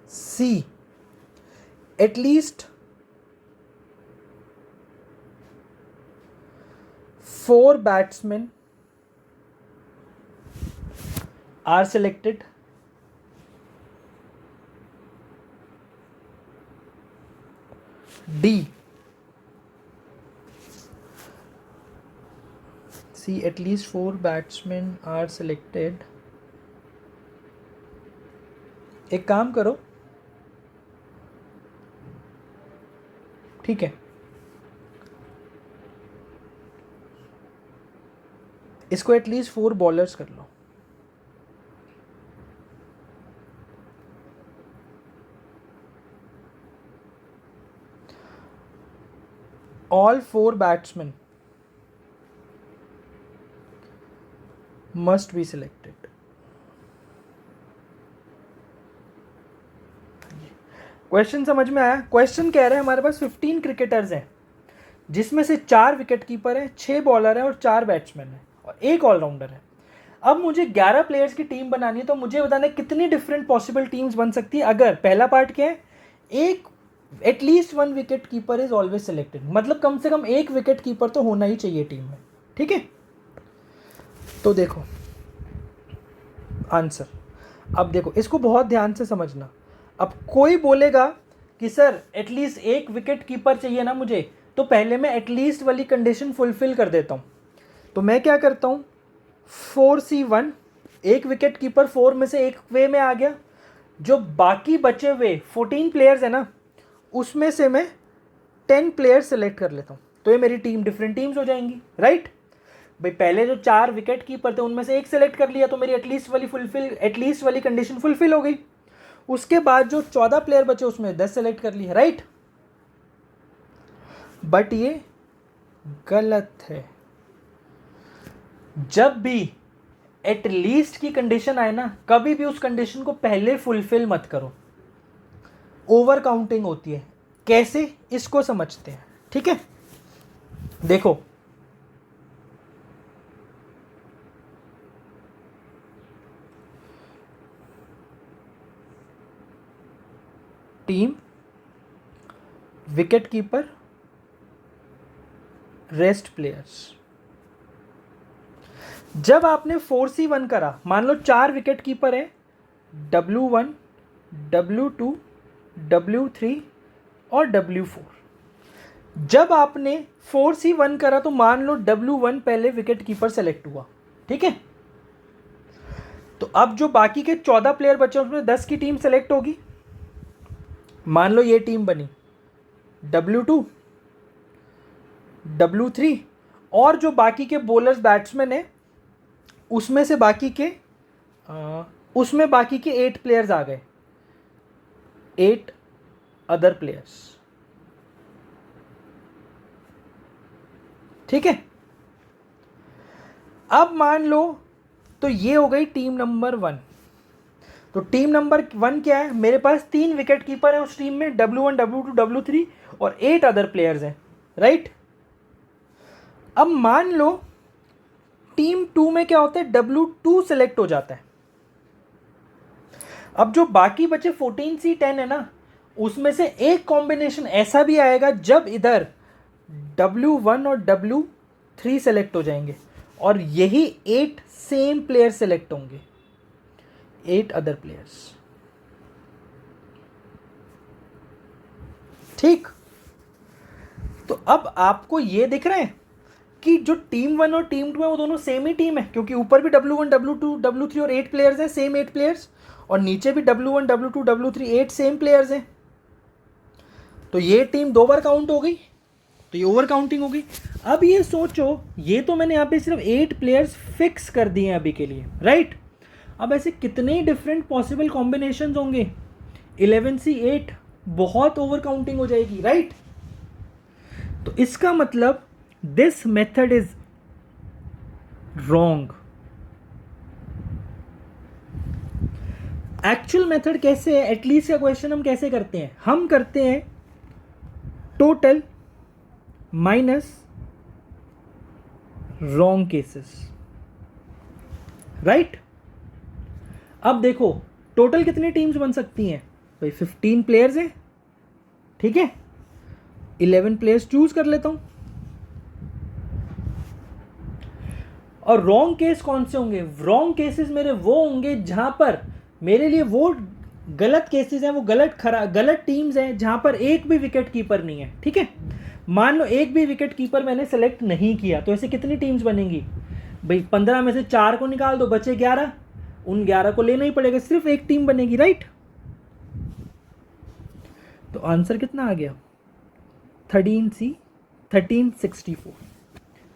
C, at least 4 batsmen are selected, D, see at least 4 batsmen are selected। एक काम करो, ठीक है, इसको at least 4 bowlers कर लो, all 4 batsmen must be selected। Question समझ में आया। क्वेश्चन कह रहे हैं हमारे पास 15 क्रिकेटर्स हैं, जिसमें से 4 विकेट कीपर हैं, 6 बॉलर हैं और 4 बैट्समैन हैं और 1 ऑलराउंडर है। अब मुझे 11 प्लेयर्स की टीम बनानी है, तो मुझे बताना है कितनी डिफरेंट पॉसिबल टीम्स बन सकती है। अगर पहला पार्ट क्या है, एक at least 1 wicket keeper is always selected, मतलब कम से कम 1 विकेट कीपर तो होना ही चाहिए टीम में, ठीक है। तो देखो आंसर, अब देखो इसको बहुत ध्यान से समझना। अब कोई बोलेगा कि सर एटलीस्ट 1 विकेट कीपर चाहिए ना मुझे, तो पहले मैं एटलीस्ट वाली कंडीशन फुलफिल कर देता हूँ। तो मैं क्या करता हूँ, 4C1, एक विकेट कीपर 4 में से एक वे में आ गया, जो बाकी बचे हुए 14 प्लेयर्स है ना, उसमें से मैं 10 प्लेयर्स सेलेक्ट कर लेता हूँ, तो ये मेरी टीम डिफरेंट टीम्स हो जाएंगी, राइट। भाई पहले जो 4 विकेट कीपर थे उनमें से एक सेलेक्ट कर लिया, तो मेरी एटलीस्ट वाली कंडीशन फुलफिल हो गई। उसके बाद जो 14 प्लेयर बचे उसमें 10 सेलेक्ट कर लिए, राइट। बट ये गलत है। जब भी एटलीस्ट की कंडीशन आए ना, कभी भी उस कंडीशन को पहले फुलफिल मत करो, ओवर काउंटिंग होती है। कैसे, इसको समझते हैं, ठीक है। देखो, team, wicket keeper, rest players. जब आपने 4C1 करा, मान लो 4 विकेट कीपर है, W1, W2, W3 और W4। जब आपने 4C1 करा तो मान लो W1 पहले विकेट कीपर सेलेक्ट हुआ, ठीक है। तो अब जो बाकी के 14 प्लेयर बचे उसमें 10 की टीम सेलेक्ट होगी। मान लो ये टीम बनी W2, W3 और जो बाकी के बॉलर्स बैट्समैन है उसमें बाकी के 8 प्लेयर्स आ गए, 8 अदर प्लेयर्स, ठीक है। अब मान लो, तो ये हो गई टीम नंबर 1। तो टीम नंबर 1 क्या है, मेरे पास 3 विकेट कीपर है उस टीम में, W1, W2, W3 और 8 अदर प्लेयर्स हैं, राइट। अब मान लो टीम 2 में क्या होता है, W2 सेलेक्ट हो जाता है। अब जो बाकी बचे 14C10 है ना, उसमें से एक कॉम्बिनेशन ऐसा भी आएगा जब इधर W1 और W3 सेलेक्ट हो जाएंगे और यही 8 सेम प्लेयर सेलेक्ट होंगे, 8 अदर प्लेयर्स, ठीक। तो अब आपको ये दिख रहा है कि जो टीम 1 और टीम 2 है वो दोनों सेम ही टीम है, क्योंकि ऊपर भी W1, W2, W3 और 8 प्लेयर्स हैं, सेम 8 प्लेयर्स, और नीचे भी W1, W2, W3, 8 same players हैं। तो ये टीम 2 बार काउंट हो गई, तो ये ओवर काउंटिंग हो गई। अब ये सोचो, ये तो मैंने यहाँ पे सिर्फ 8 प्लेयर्स फिक्स कर दिए हैं अभी के लिए, राइट। अब ऐसे कितने डिफरेंट पॉसिबल कॉम्बिनेशंस होंगे, 11C8, बहुत ओवर काउंटिंग हो जाएगी, राइट। तो इसका मतलब this method is wrong. Actual method कैसे है, एटलीस्ट का क्वेश्चन हम कैसे करते हैं, हम करते हैं total minus wrong cases, right. अब देखो टोटल कितनी टीम्स बन सकती हैं, भाई 15 प्लेयर्स हैं, ठीक है। 11 प्लेयर्स चूज कर लेता हूं। और रॉन्ग केस कौन से होंगे, रॉन्ग केसेस मेरे वो होंगे जहां पर मेरे लिए वो गलत केसेस हैं, वो गलत टीम्स हैं जहां पर एक भी विकेट कीपर नहीं है, ठीक है। मान लो एक भी विकेट कीपर मैंने सेलेक्ट नहीं किया, तो ऐसे कितनी टीम्स बनेंगी, भाई 15 में से 4 को निकाल दो, बचे 11, उन 11 को लेना ही पड़ेगा, सिर्फ एक टीम बनेगी, राइट। तो आंसर कितना आ गया, 1364।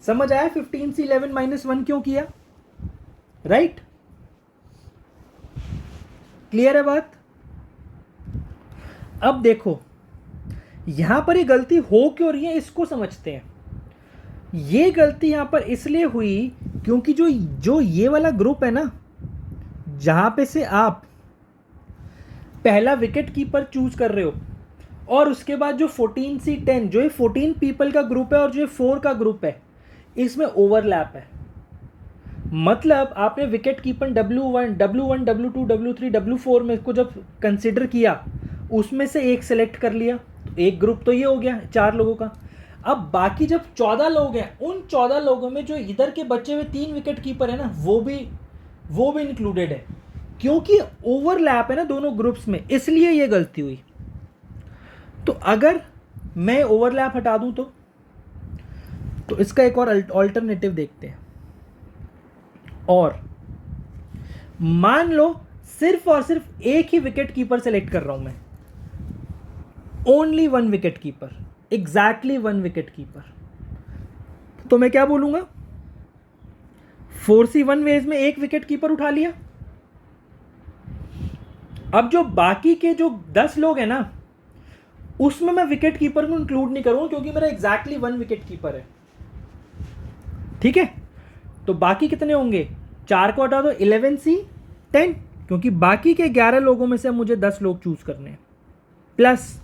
समझ आया 15C11 -1 क्यों किया, राइट। क्लियर है बात। अब देखो यहां पर ये गलती हो क्यों रही है, इसको समझते हैं। ये गलती यहां पर इसलिए हुई क्योंकि जो ये वाला ग्रुप है ना, जहां पे से आप पहला विकेट कीपर चूज कर रहे हो और उसके बाद जो 14C10, जो ये 14 पीपल का ग्रुप है और जो ये 4 का ग्रुप है, इसमें ओवरलैप है। मतलब आपने wicket keeper W1, W2, W3, W4 में को जब कंसिडर किया, उसमें से एक सेलेक्ट कर लिया, तो एक ग्रुप तो ये हो गया 4 लोगों का। अब बाकी जब 14 लोग हैं, उन 14 लोगों में जो इधर के बचे हुए 3 विकेट कीपर है ना, वो भी इंक्लूडेड है, क्योंकि ओवरलैप है ना दोनों ग्रुप्स में, इसलिए ये गलती हुई। तो अगर मैं ओवरलैप हटा दूं तो इसका एक और अल्टरनेटिव देखते हैं। और मान लो सिर्फ और सिर्फ एक ही विकेट कीपर सेलेक्ट कर रहा हूं मैं, only one wicket keeper, exactly one wicket keeper, तो मैं क्या बोलूंगा, 4C1 वेज में एक विकेट कीपर उठा लिया। अब जो बाकी के जो 10 लोग हैं ना, उसमें मैं विकेट कीपर को इंक्लूड नहीं करूंगा क्योंकि मेरा एग्जैक्टली वन विकेट कीपर है। ठीक है, तो बाकी कितने होंगे, 4 को हटा दो, 11C 10, क्योंकि बाकी के 11 लोगों में से मुझे 10 लोग चूज करने हैं। प्लस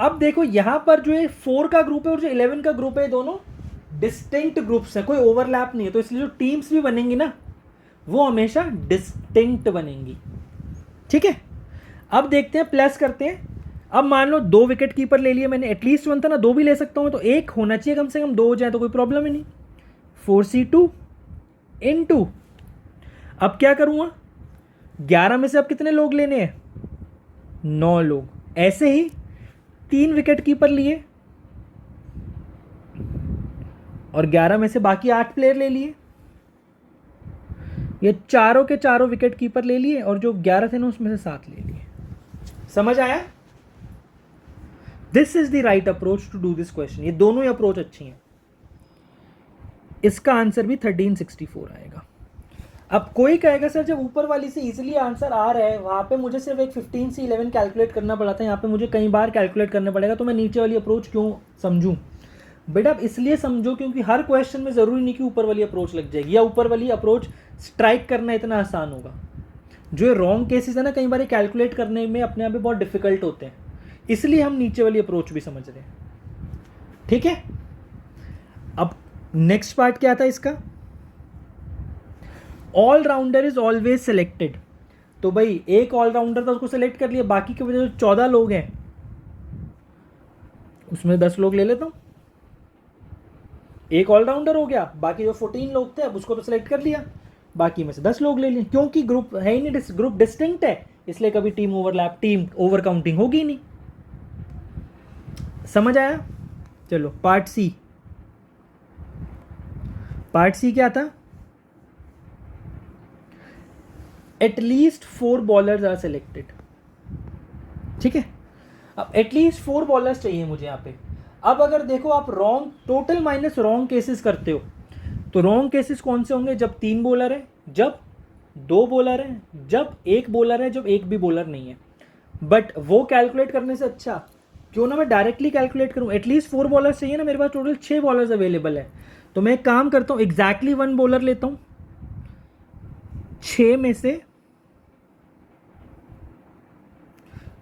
अब देखो यहां पर जो है 4 का ग्रुप है और जो 11 का ग्रुप है, दोनों डिस्टिंक्ट ग्रुप्स हैं, कोई ओवरलैप नहीं है, तो इसलिए जो टीम्स भी बनेंगी ना वो हमेशा डिस्टिंक्ट बनेंगी। ठीक है, अब देखते हैं, प्लस करते हैं। अब मान लो 2 विकेट कीपर ले लिए मैंने, एटलीस्ट वन था ना, 2 भी ले सकता हूं, तो एक होना चाहिए कम से कम, 2 हो जाए तो कोई प्रॉब्लम ही नहीं। 4C2 इन 2, अब क्या करूंगा, 11 में से अब कितने लोग लेने हैं, 9 लोग। ऐसे ही 3 विकेट कीपर लिए और 11 में से बाकी 8 प्लेयर ले लिए, ये चारों के चारों विकेट कीपर ले लिए और जो 11 थे ना उसमें से 7 ले लिए। समझ आया? This is the right approach to do this question. ये दोनों ही अप्रोच अच्छी हैं। इसका आंसर भी 1364 आएगा। अब कोई कहेगा सर जब ऊपर वाली से इजीली आंसर आ रहा है, वहां पे मुझे सिर्फ एक 15 से 11 कैलकुलेट करना पड़ा था, यहाँ पे मुझे कई बार कैलकुलेट करना पड़ेगा, तो मैं नीचे वाली अप्रोच क्यों समझूं? बेटा आप इसलिए समझो क्योंकि हर क्वेश्चन में ज़रूरी नहीं कि ऊपर वाली अप्रोच लग जाएगी या ऊपर वाली अप्रोच स्ट्राइक करना इतना आसान होगा। जो रॉन्ग केसेस है ना, कई बार कैलकुलेट करने में अपने आप में बहुत डिफिकल्ट होते हैं, इसलिए हम नीचे वाली अप्रोच भी समझ रहे हैं। ठीक है, अब नेक्स्ट पार्ट क्या था इसका, ऑलराउंडर इज ऑलवेज सिलेक्टेड। तो भाई एक ऑलराउंडर था, उसको सिलेक्ट कर लिया, बाकी के वजह से 14 लोग हैं, उसमें 10 लोग ले लेता हूं, एक ऑलराउंडर हो गया, बाकी जो 14 लोग थे अब उसको तो सिलेक्ट कर लिया, बाकी में से 10 लोग ले लिए, क्योंकि ग्रुप है ही नहीं, ग्रुप डिस्टिंक्ट है, इसलिए कभी team overlap, team over counting होगी नहीं। समझ आया? चलो पार्ट सी। पार्ट सी क्या था, एटलीस्ट 4 बॉलर्स आर सिलेक्टेड। ठीक है, अब एटलीस्ट 4 बॉलर्स चाहिए मुझे यहाँ पे। अब अगर देखो आप wrong, total minus wrong cases करते हो, तो रॉन्ग केसेस कौन से होंगे, जब 3 बॉलर है, जब 2 बॉलर है, जब 1 बॉलर है, जब 1 भी बॉलर नहीं है। बट वो कैलकुलेट करने से अच्छा क्यों ना मैं डायरेक्टली कैलकुलेट करूं, एटलीस्ट 4 बॉलर्स चाहिए ना, मेरे पास टोटल 6 बॉलर्स अवेलेबल है, तो मैं एक काम करता हूं, एग्जैक्टली 1 बॉलर लेता हूं, 6 में से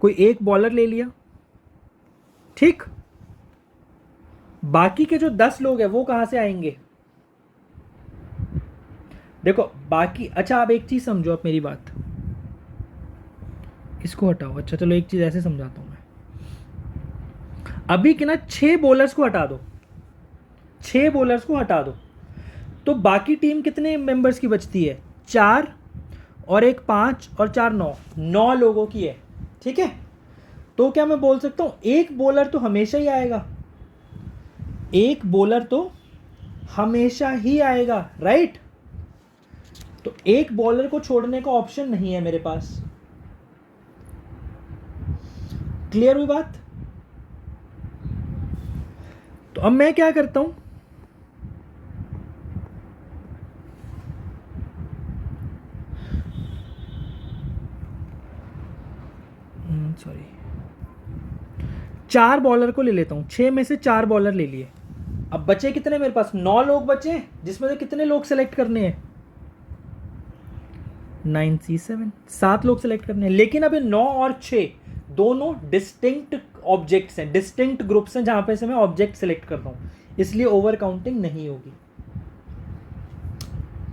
कोई एक बॉलर ले लिया, ठीक, बाकी के जो 10 लोग हैं वो कहां से आएंगे, देखो बाकी, अच्छा आप एक चीज समझो, आप मेरी बात, इसको हटाओ, अच्छा चलो एक चीज ऐसे समझाता हूं मैं, अभी के ना 6 बॉलर्स को हटा दो, 6 बॉलर्स को हटा दो, तो बाकी टीम कितने मेंबर्स की बचती है, 4 और एक 5 और 4 9 लोगों की है। ठीक है, तो क्या मैं बोल सकता हूं एक बॉलर तो हमेशा ही आएगा, एक बॉलर तो हमेशा ही आएगा, राइट? तो एक बॉलर को छोड़ने का ऑप्शन नहीं है मेरे पास। क्लियर हुई बात? तो अब मैं क्या करता हूं, सॉरी, 4 बॉलर को ले लेता हूं, 6 में से 4 बॉलर ले लिए, अब बचे कितने मेरे पास, 9 लोग बचे, जिसमें से कितने लोग सेलेक्ट करने हैं, 9C7, 7 लोग सेलेक्ट करने हैं। लेकिन अभी 9 और 6 दोनों डिस्टिंक्ट ऑब्जेक्ट्स हैं, डिस्टिंक्ट ग्रुप्स हैं, जहां पे से मैं ऑब्जेक्ट सेलेक्ट कर रहा हूं, इसलिए ओवर काउंटिंग नहीं होगी।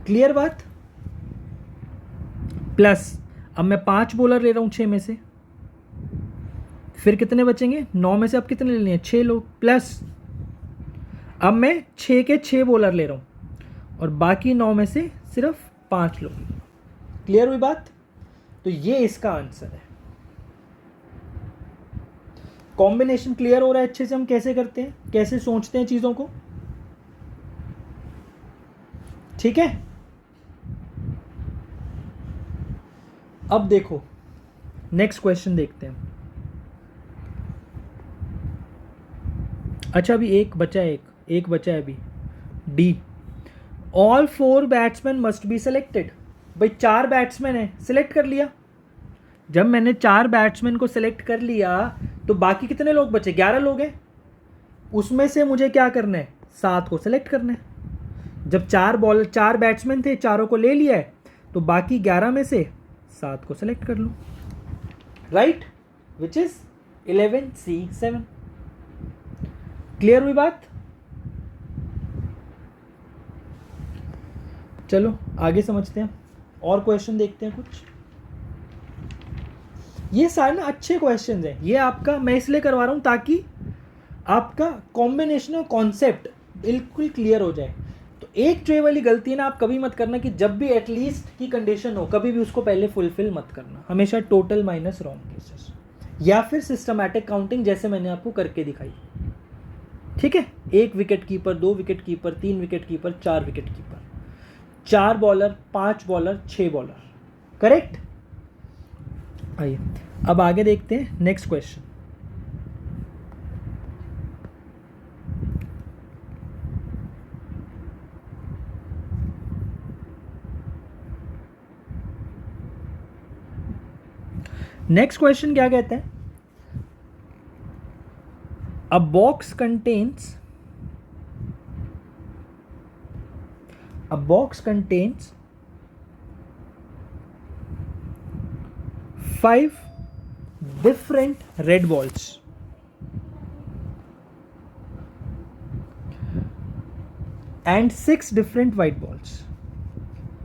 क्लियर बात? प्लस अब मैं 5 बॉलर ले रहा हूं 6 में से, फिर कितने बचेंगे, 9 में से अब कितने लेने हैं, 6 लोग, प्लस अब मैं 6 के 6 बॉलर ले रहा हूं और बाकी 9 में से सिर्फ 5 लोग। क्लियर हुई बात? तो ये इसका आंसर है। कॉम्बिनेशन क्लियर हो रहा है अच्छे से, हम कैसे करते हैं, कैसे सोचते हैं चीजों को? ठीक है, अब देखो नेक्स्ट क्वेश्चन देखते हैं। अच्छा अभी एक बचा है, एक बचा है अभी। D, all 4 batsman must be selected. भाई 4 बैट्समैन है, सिलेक्ट कर लिया। जब मैंने 4 बैट्समैन को सिलेक्ट कर लिया तो बाकी कितने लोग बचे? 11 लोग हैं। उसमें से मुझे क्या करना है? 7 को सिलेक्ट करना है। जब 4 बैट्समैन थे, चारों को ले लिया है, तो बाकी 11 में से 7 को सिलेक्ट कर लूँ, right, which is 11C7। Clear हुई बात? चलो आगे समझते हैं, और क्वेश्चन देखते हैं कुछ। ये सारे ना अच्छे क्वेश्चन हैं, ये आपका मैं इसलिए करवा रहा हूँ ताकि आपका कॉम्बिनेशन और कॉन्सेप्ट बिल्कुल क्लियर हो जाए। तो एक जो वाली गलती है ना, आप कभी मत करना कि जब भी एटलीस्ट की कंडीशन हो, कभी भी उसको पहले फुलफिल मत करना। हमेशा टोटल माइनस रॉन्ग केसेस, या फिर सिस्टमैटिक काउंटिंग जैसे मैंने आपको करके दिखाई। ठीक है, 1 wicket keeper, 2 wicket keeper, 3 wicket keeper, 4 wicket keeper, 4 bowler, 5 bowler, 6 bowler, correct. आइए अब आगे देखते हैं नेक्स्ट क्वेश्चन। नेक्स्ट क्वेश्चन क्या कहता है? अ box contains 5 different red balls and 6 different white balls।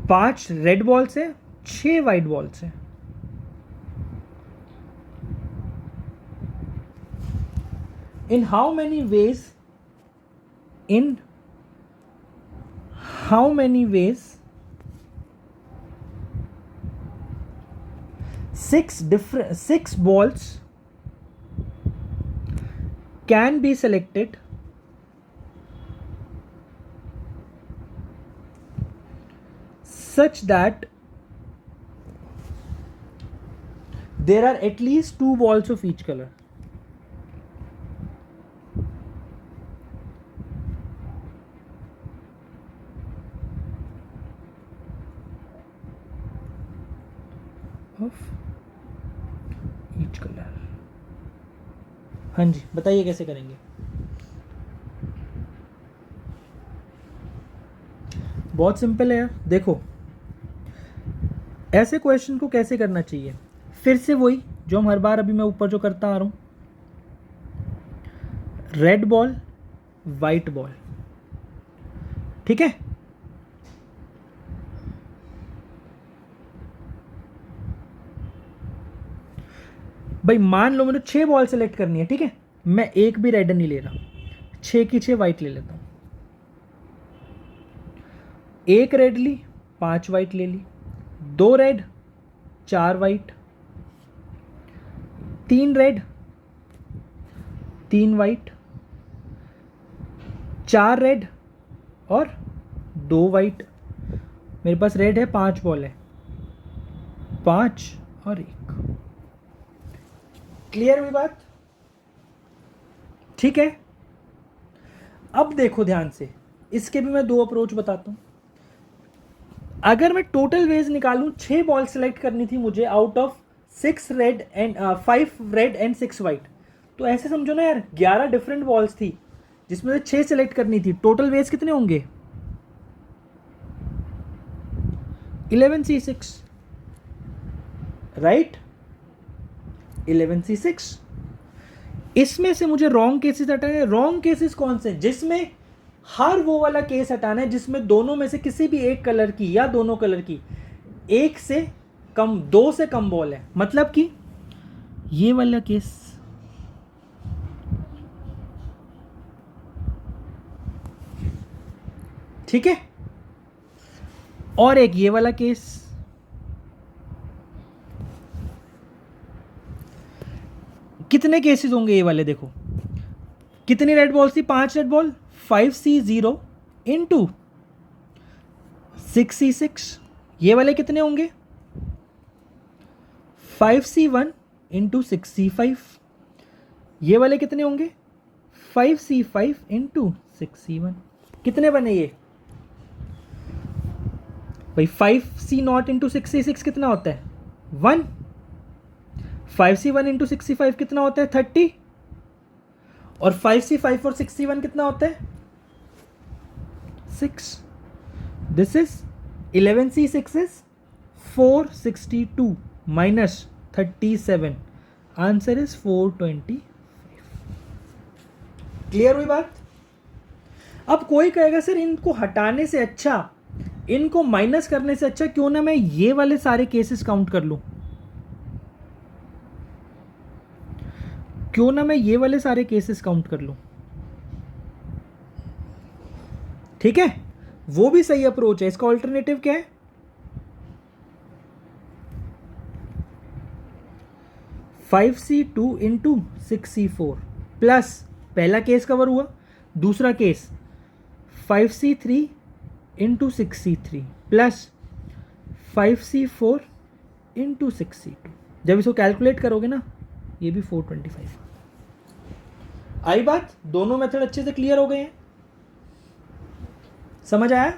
5 red balls है, 6 वाइट बॉल्स है। In how many ways 6 balls can be selected such that there are at least 2 balls of each color? Of each color। हाँ जी बताइए कैसे करेंगे? बहुत simple है यार। देखो ऐसे क्वेश्चन को कैसे करना चाहिए, फिर से वही जो हम हर बार अभी मैं ऊपर जो करता आ रहा हूं, रेड बॉल, वाइट बॉल, ठीक है। भाई मान लो मुझे 6 बॉल सेलेक्ट करनी है, ठीक है, मैं एक भी रेड नहीं ले रहा, 6 की 6 वाइट ले लेता हूं। 1 रेड ली, 5 वाइट ले ली, 2 red, 4 white, 3 red, 3 white, 4 red और 2 वाइट। मेरे पास रेड है, 5 बॉल है, 5 और 1। क्लियर हुई बात? ठीक है। अब देखो ध्यान से, इसके भी मैं 2 अप्रोच बताता हूं। अगर मैं टोटल वेज निकालूं, 6 बॉल सेलेक्ट करनी थी मुझे out of 5 red and 6 white, तो ऐसे समझो ना यार 11 डिफरेंट बॉल्स थी जिसमें से 6 सेलेक्ट करनी थी। टोटल वेज कितने होंगे? 11C6, right, 11C6। इसमें से मुझे रॉन्ग केसेस हटाने। रॉन्ग केसेस कौन से? जिसमें हर वो वाला केस हटाना है जिसमें दोनों में से किसी भी एक कलर की या दोनों कलर की 1 से कम, 2 से कम बॉल है। मतलब कि ये वाला केस, ठीक है, और एक ये वाला केस। कितने केसेस होंगे ये वाले? देखो कितनी रेड बॉल्स थी? 5 red ball, 5C0 into 6C6। ये वाले कितने होंगे? 5c1 इंटू 6c5, ये वाले कितने होंगे 5c5 इंटू 6c1, कितने बने ये भाई 5c0 इंटू 6c6 कितना होता है 1, 5c1 इंटू 6c5 कितना होता है 30, और 5c5 और 6c1 कितना होता है 6, this is 11c6 is 462 minus 37, answer is 425। Clear हुई बात। अब कोई कहेगा सर इनको हटाने से अच्छा, इनको माइनस करने से अच्छा क्यों ना मैं ये वाले सारे केसेस काउंट कर लूं, क्यों ना मैं ये वाले सारे केसेस काउंट कर लूं। ठीक है, वो भी सही अप्रोच है। इसका ऑल्टरनेटिव क्या है 5c2 इंटू 6c4 प्लस, पहला केस कवर हुआ, दूसरा case 5c3 into 6c3 plus 5c4 into 6c2। जब इसको कैलकुलेट करोगे ना ये भी 425। आई बात, दोनों मेथड अच्छे से क्लियर हो गए हैं, समझ आया।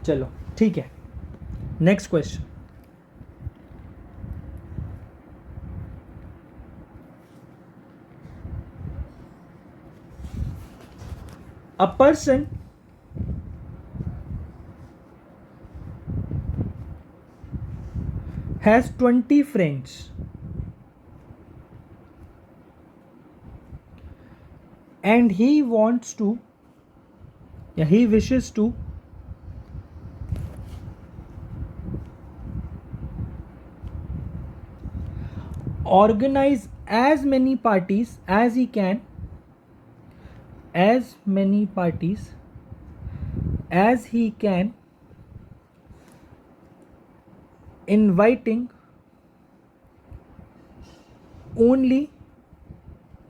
चलो ठीक है, next question. A person has 20 friends and he wants to, he wishes to organize as many parties as he can, as many parties as he can, inviting only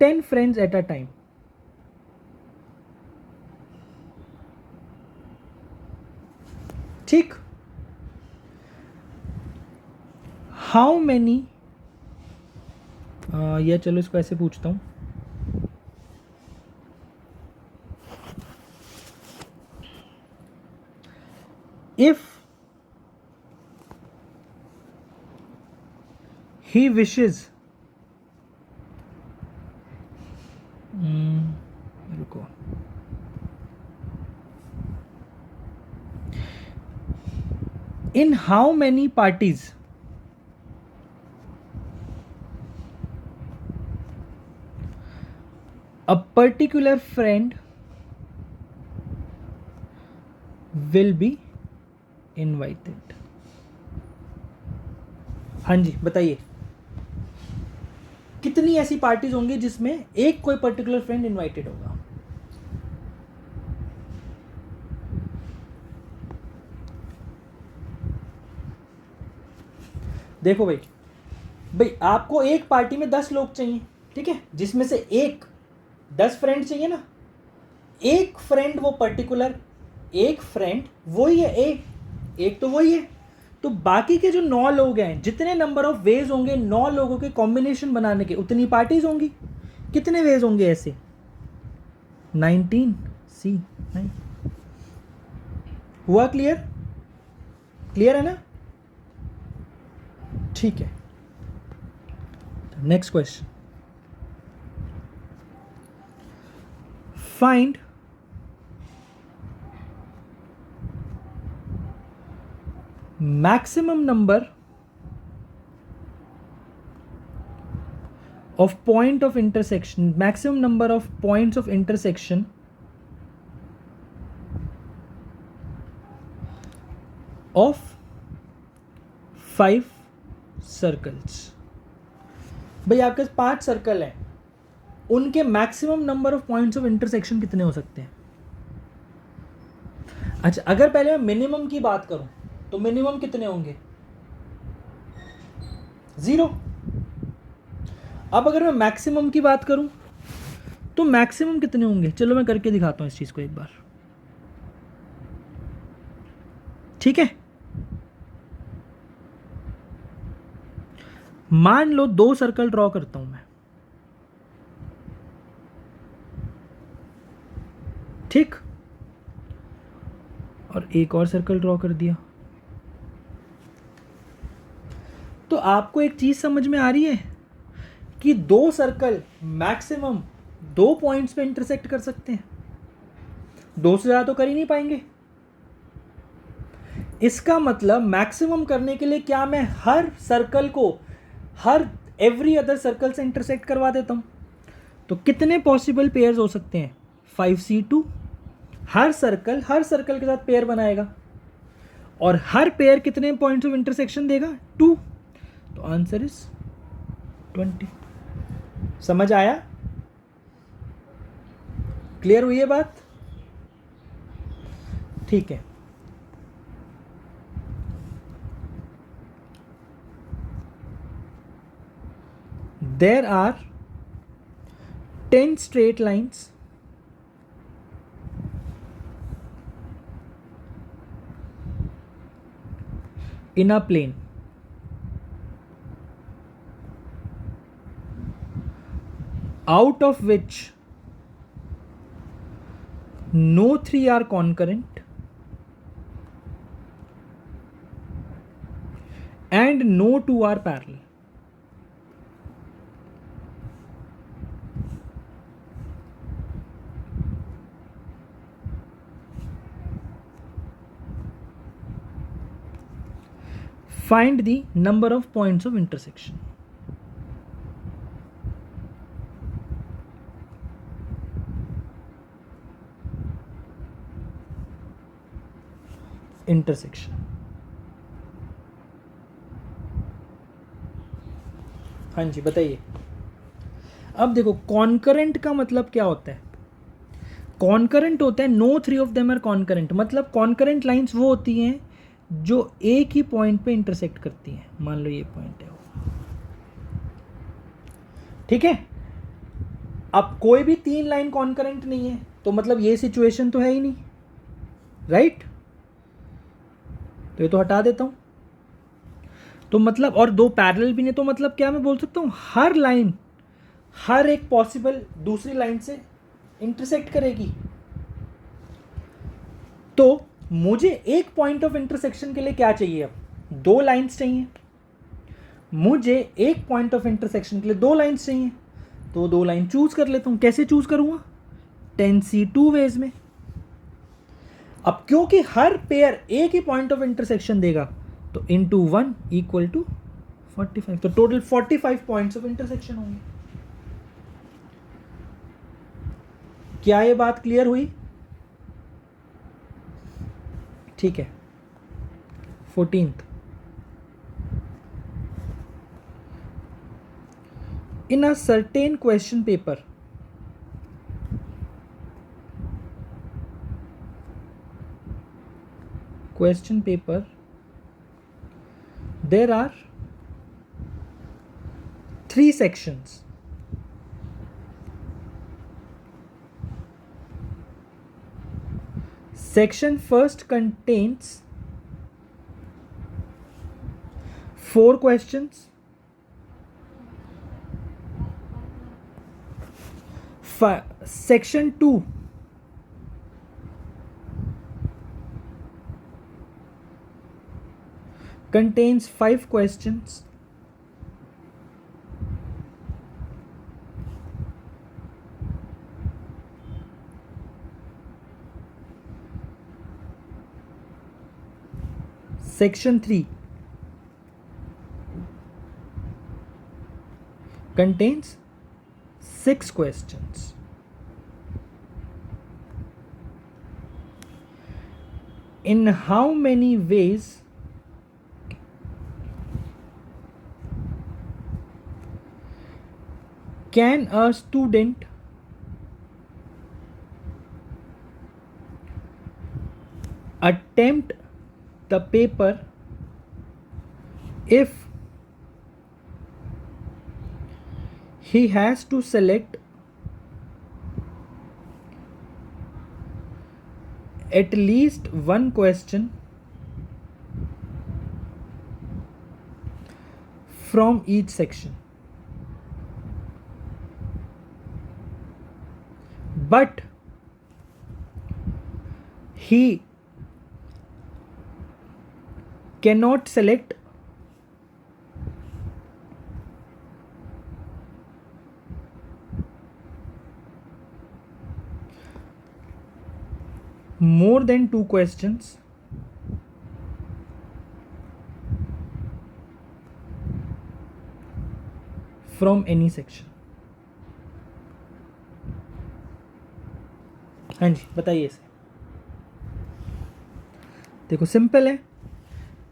10 friends at a time. ठीक, how many, या चलो इसको ऐसे पूछता हूं, if he wishes, रुको, in how many parties a particular friend will be invited। हाँ जी बताइए, कितनी ऐसी पार्टीज होंगी जिसमें एक कोई पर्टिकुलर फ्रेंड इनवाइटेड होगा। देखो भाई, आपको एक पार्टी में 10 लोग चाहिए, ठीक है, जिसमें से एक 10 फ्रेंड चाहिए ना, एक फ्रेंड वो पर्टिकुलर, एक फ्रेंड वही है, एक तो वही है, तो बाकी के जो 9 लोग हैं, जितने नंबर ऑफ वेज होंगे 9 लोगों के कॉम्बिनेशन बनाने के, उतनी पार्टीज होंगी। कितने वेज होंगे ऐसे 19 सी 9। हुआ क्लियर, क्लियर है ना। ठीक है, next question, find maximum number of point of intersection, maximum number of points of intersection of 5 circles। भाई आपके पास 5 सर्कल हैं, उनके maximum number of points of intersection कितने हो सकते हैं। अच्छा, अगर पहले मैं मिनिमम की बात करूं तो मिनिमम कितने होंगे 0। अब अगर मैं मैक्सिमम की बात करूं तो मैक्सिमम कितने होंगे, चलो मैं करके दिखाता हूं इस चीज को एक बार, ठीक है। मान लो 2 सर्कल ड्रॉ करता हूं मैं, ठीक, और एक और सर्कल ड्रॉ कर दिया। तो आपको एक चीज समझ में आ रही है कि 2 सर्कल मैक्सिमम 2 पॉइंट्स पे इंटरसेक्ट कर सकते हैं, 2 से ज़्यादा तो कर ही नहीं पाएंगे। इसका मतलब मैक्सिमम करने के लिए क्या मैं हर सर्कल को हर एवरी अदर सर्कल से इंटरसेक्ट करवा देता हूं? तो कितने पॉसिबल पेयर्स हो सकते हैं? 5C2। हर सर्कल के साथ पेयर बनाएगा, और हर पेयर कितने पॉइंट्स ऑफ इंटरसेक्शन देगा? 2। तो आंसर इज 20। समझ आया? क्लियर हुई है बात? ठीक है। There are 10 straight lines in a plane. Out of which no 3 are concurrent and no 2 are parallel. Find the number of points of intersection. हाँ जी, बताइए। अब देखो, कॉन्करेंट का मतलब क्या होता है? कॉन्करेंट होता है no 3 of them are concurrent. मतलब कॉन्करेंट लाइंस वो होती हैं जो एक ही पॉइंट पे इंटरसेक्ट करती हैं। मान लो ये पॉइंट है वो, ठीक है। अब कोई भी 3 लाइन कॉन्करेंट नहीं है, तो मतलब ये सिचुएशन तो है ही नहीं, राइट? तो ये तो हटा देता हूं। तो मतलब, और 2 पैरेलल भी नहीं, तो मतलब क्या मैं बोल सकता हूं हर लाइन हर एक पॉसिबल दूसरी लाइन से इंटरसेक्ट करेगी। तो मुझे एक पॉइंट ऑफ इंटरसेक्शन के लिए क्या चाहिए? अब 2 लाइंस चाहिए। मुझे एक पॉइंट ऑफ इंटरसेक्शन के लिए 2 लाइंस चाहिए, तो 2 लाइन चूज कर लेता हूं। कैसे चूज करूंगा? 10C2 वेज में। अब क्योंकि हर पेयर एक ही पॉइंट ऑफ इंटरसेक्शन देगा, तो इंटू 1 इक्वल टू 45। तो टोटल 45 पॉइंट्स ऑफ इंटरसेक्शन होंगे। क्या ये बात क्लियर हुई? ठीक है। 14th, in a certain question paper, there are 3 sections. Section first contains 4 questions. Section 2 contains 5 questions. Section 3 contains 6 questions. In how many ways can a student attempt the paper if he has to select at least one question from each section, but he cannot select more than 2 questions from any section. हाँ जी बताइए इसे। देखो simple है,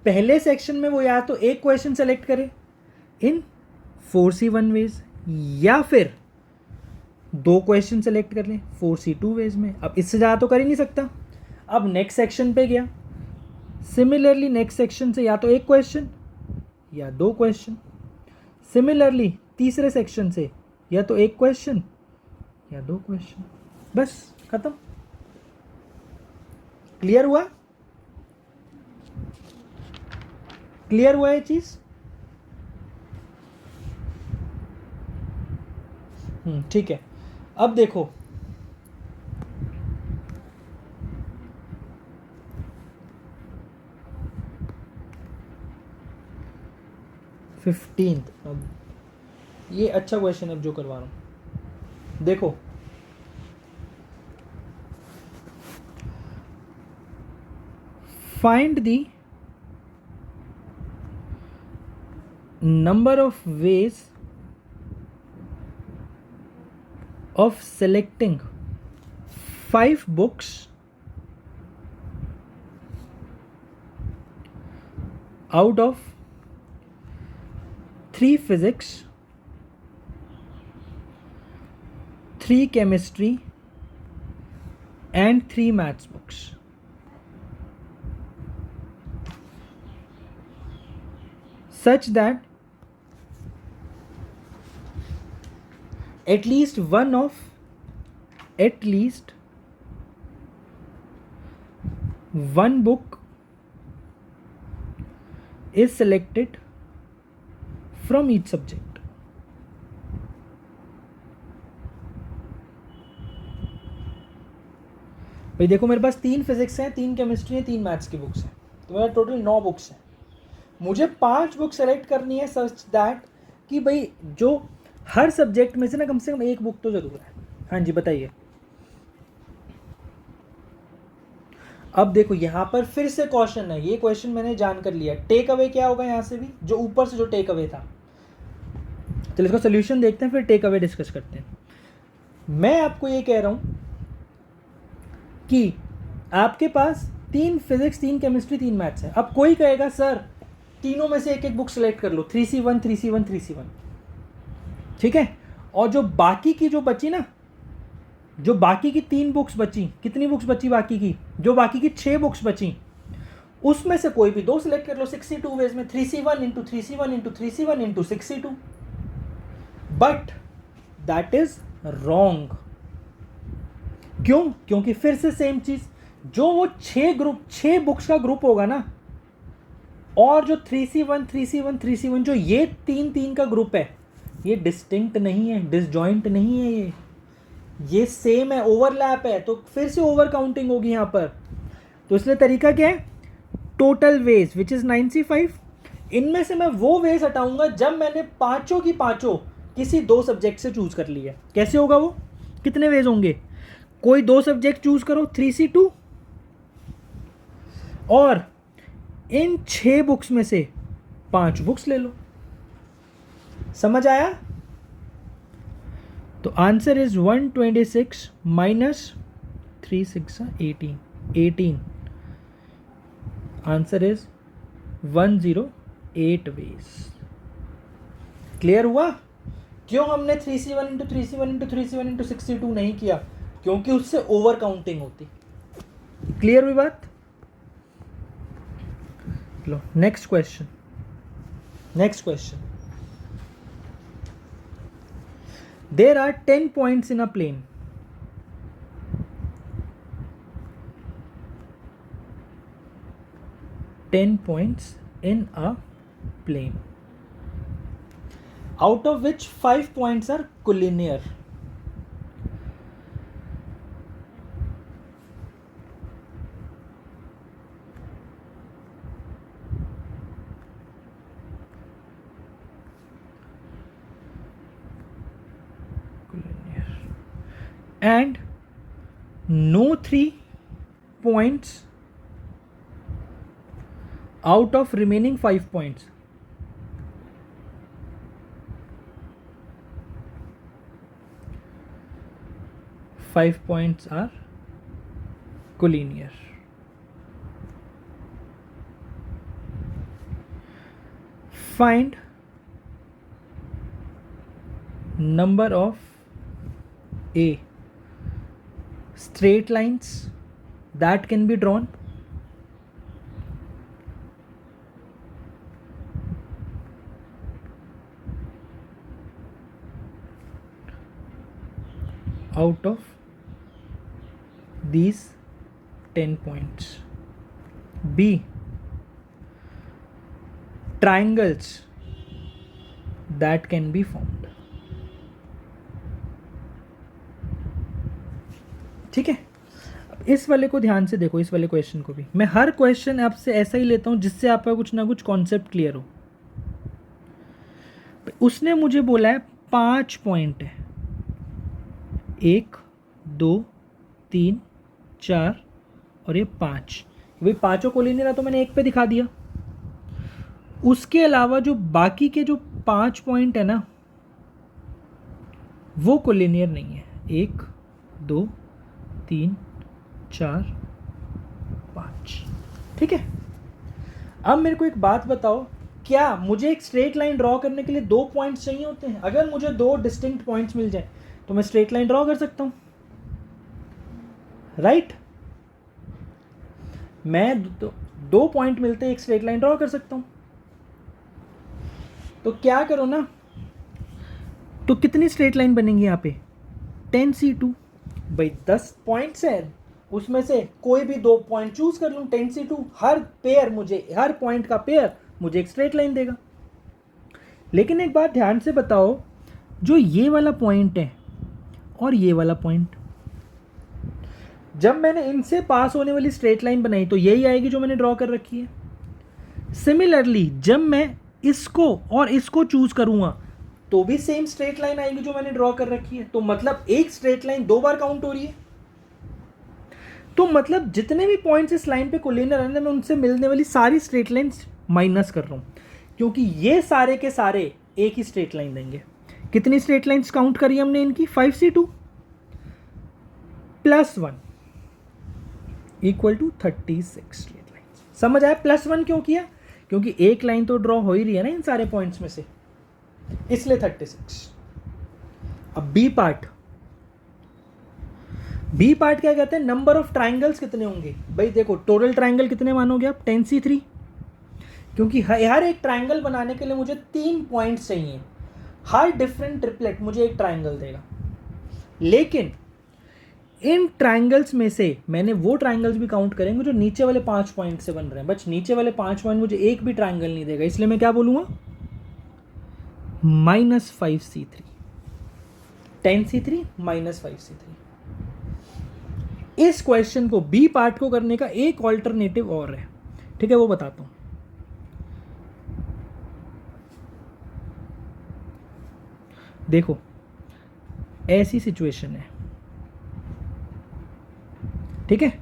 पहले section में वो या तो एक क्वेश्चन सेलेक्ट करे इन 4C1 वेज, या फिर 2 क्वेश्चन सेलेक्ट कर लें 4C2 वेज में। अब इससे ज़्यादा तो कर ही नहीं सकता। अब नेक्स्ट सेक्शन पे गया, सिमिलरली नेक्स्ट सेक्शन से या तो एक क्वेश्चन या 2 क्वेश्चन। सिमिलरली तीसरे सेक्शन से या तो एक क्वेश्चन या 2 क्वेश्चन, बस खत्म। क्लियर हुआ? क्लियर हुआ ये चीज? ठीक है। अब देखो फिफ्टींथ, अब ये अच्छा क्वेश्चन अब जो करवा रहा हूं, देखो find the number of ways of selecting 5 books out of 3 physics, 3 chemistry and 3 maths books. Such that at least one book is selected from each subject. भाई देखो मेरे पास 3 फिजिक्स हैं, 3 केमिस्ट्री है, 3 मैथ्स की बुक्स हैं, तो मेरा टोटल 9 बुक्स हैं। मुझे 5 बुक सेलेक्ट करनी है सच दैट कि भाई जो हर सब्जेक्ट में से ना कम से कम एक बुक तो जरूर है। हाँ जी बताइए। अब देखो यहाँ पर फिर से क्वेश्चन है, ये क्वेश्चन मैंने जान कर लिया। टेक अवे क्या होगा यहाँ से भी, जो ऊपर से जो टेक अवे था। चलो इसका सोल्यूशन देखते हैं, फिर टेक अवे डिस्कस करते हैं। मैं आपको ये कह रहा हूँ कि आपके पास 3 फिजिक्स, 3 केमिस्ट्री, 3 मैथ्स है। अब कोई कहेगा सर तीनों में से एक एक बुक सेलेक्ट कर लो, 3C1 3C1 3C1, ठीक है। और जो बाकी की जो बची ना, जो बाकी की 3 बुक्स बची, कितनी बुक्स बची बाकी की, जो बाकी की 6 बुक्स बची, उसमें से कोई भी 2 सेलेक्ट कर लो 62 वेज में, 3C1 into 3C1 into 3C1 into 62। But that is wrong. क्यों? क्योंकि फिर से सेम चीज, जो वो 6 बुक्स का ग्रुप होगा ना, और जो 3C1 3C1 3C1 जो ये 3 का ग्रुप है, ये डिस्टिंक्ट नहीं है, डिसजॉइंट नहीं है, ये सेम है, ओवरलैप है, तो फिर से ओवर काउंटिंग होगी यहाँ पर। तो इसलिए तरीका क्या है, total ways which is 9C5, इनमें से मैं वो वेज हटाऊंगा जब मैंने पांचों की पांचों किसी 2 सब्जेक्ट से चूज कर लिया। कैसे होगा वो, कितने वेज होंगे, कोई 2 सब्जेक्ट चूज करो 3C2, और इन 6 बुक्स में से 5 बुक्स ले लो। समझ आया? तो answer is 126 minus 3 6 18। Answer is 108 ways. Clear हुआ? क्यों हमने 3C1 into 3C1 into 3C1 into 62 नहीं किया? क्योंकि उससे ओवर काउंटिंग होती। क्लियर हुई बात? लो next question. There are 10 points in a plane. 10 points in a plane. out of which 5 points are collinear. And no 3 points out of remaining 5 points. Five points are collinear. Find number of A straight lines that can be drawn out of these 10 points. B triangles that can be formed. ठीक है, इस वाले को ध्यान से देखो, इस वाले क्वेश्चन को भी मैं हर क्वेश्चन आपसे ऐसा ही लेता हूं जिससे आपका कुछ ना कुछ कॉन्सेप्ट क्लियर हो. उसने मुझे बोला है 5 पॉइंट है, 1 2 3 4 और ये 5. भाई पांचों कोलिनियर है तो मैंने एक पे दिखा दिया. उसके अलावा जो बाकी के जो 5 पॉइंट है ना वो कोलिनियर नहीं है. 1 2 3 4 5. ठीक है, अब मेरे को एक बात बताओ, क्या मुझे एक स्ट्रेट लाइन ड्रॉ करने के लिए 2 पॉइंट्स चाहिए होते हैं? अगर मुझे 2 डिस्टिंक्ट पॉइंट्स मिल जाए तो मैं स्ट्रेट लाइन ड्रॉ कर सकता हूं, राइट? मैं 2 पॉइंट मिलते हैं, एक स्ट्रेट लाइन ड्रॉ कर सकता हूं. तो क्या करो ना, तो कितनी स्ट्रेट लाइन बनेंगी यहाँ पे? 10C2. भाई 10 पॉइंट्स हैं, उसमें से कोई भी 2 पॉइंट चूज कर लूँ. 10C2 हर पेयर मुझे, हर पॉइंट का पेयर मुझे एक स्ट्रेट लाइन देगा. लेकिन एक बात ध्यान से बताओ, जो ये वाला पॉइंट है और ये वाला पॉइंट, जब मैंने इनसे पास होने वाली स्ट्रेट लाइन बनाई तो यही आएगी जो मैंने ड्रॉ कर रखी है. सिमिलरली जब मैं इसको और इसको चूज करूंगा तो भी सेम स्ट्रेट लाइन आएगी जो मैंने ड्रॉ कर रखी है. तो मतलब एक स्ट्रेट लाइन 2 बार काउंट हो रही है. तो मतलब जितने भी पॉइंट्स इस लाइन पे कोलिनियर है, मैं उनसे मिलने वाली सारी स्ट्रेट लाइन्स माइनस कर रहा हूं, क्योंकि ये सारे के सारे एक ही स्ट्रेट लाइन देंगे. कितनी स्ट्रेट लाइन्स काउंट करी हमने इनकी? 5C2 + 1 = 36 straight lines. समझ आया +1 क्यों किया? क्योंकि एक लाइन तो ड्रॉ हो ही रही है ना इन सारे पॉइंट्स में से, इसलिए 36. अब बी पार्ट क्या कहते हैं? नंबर ऑफ ट्राइंगल्स कितने होंगे. भाई देखो, टोटल ट्राइंगल कितने मानोगे आप? 10C3, क्योंकि हर एक ट्राइंगल बनाने के लिए मुझे 3 पॉइंट्स चाहिए. हर डिफरेंट ट्रिपलेट मुझे एक ट्राइंगल देगा. लेकिन इन ट्राइंगल्स में से मैंने वो ट्राइंगल्स भी काउंट करेंगे जो नीचे वाले 5 पॉइंट से बन रहे हैं. बस नीचे वाले 5 पॉइंट मुझे एक भी ट्राइंगल नहीं देगा, इसलिए मैं क्या बोलूंगा? -5C3. 10C3 -5C3. इस क्वेश्चन को, बी पार्ट को करने का एक ऑल्टरनेटिव और है. ठीक है, वो बताता हूं. देखो, ऐसी सिचुएशन है, ठीक है,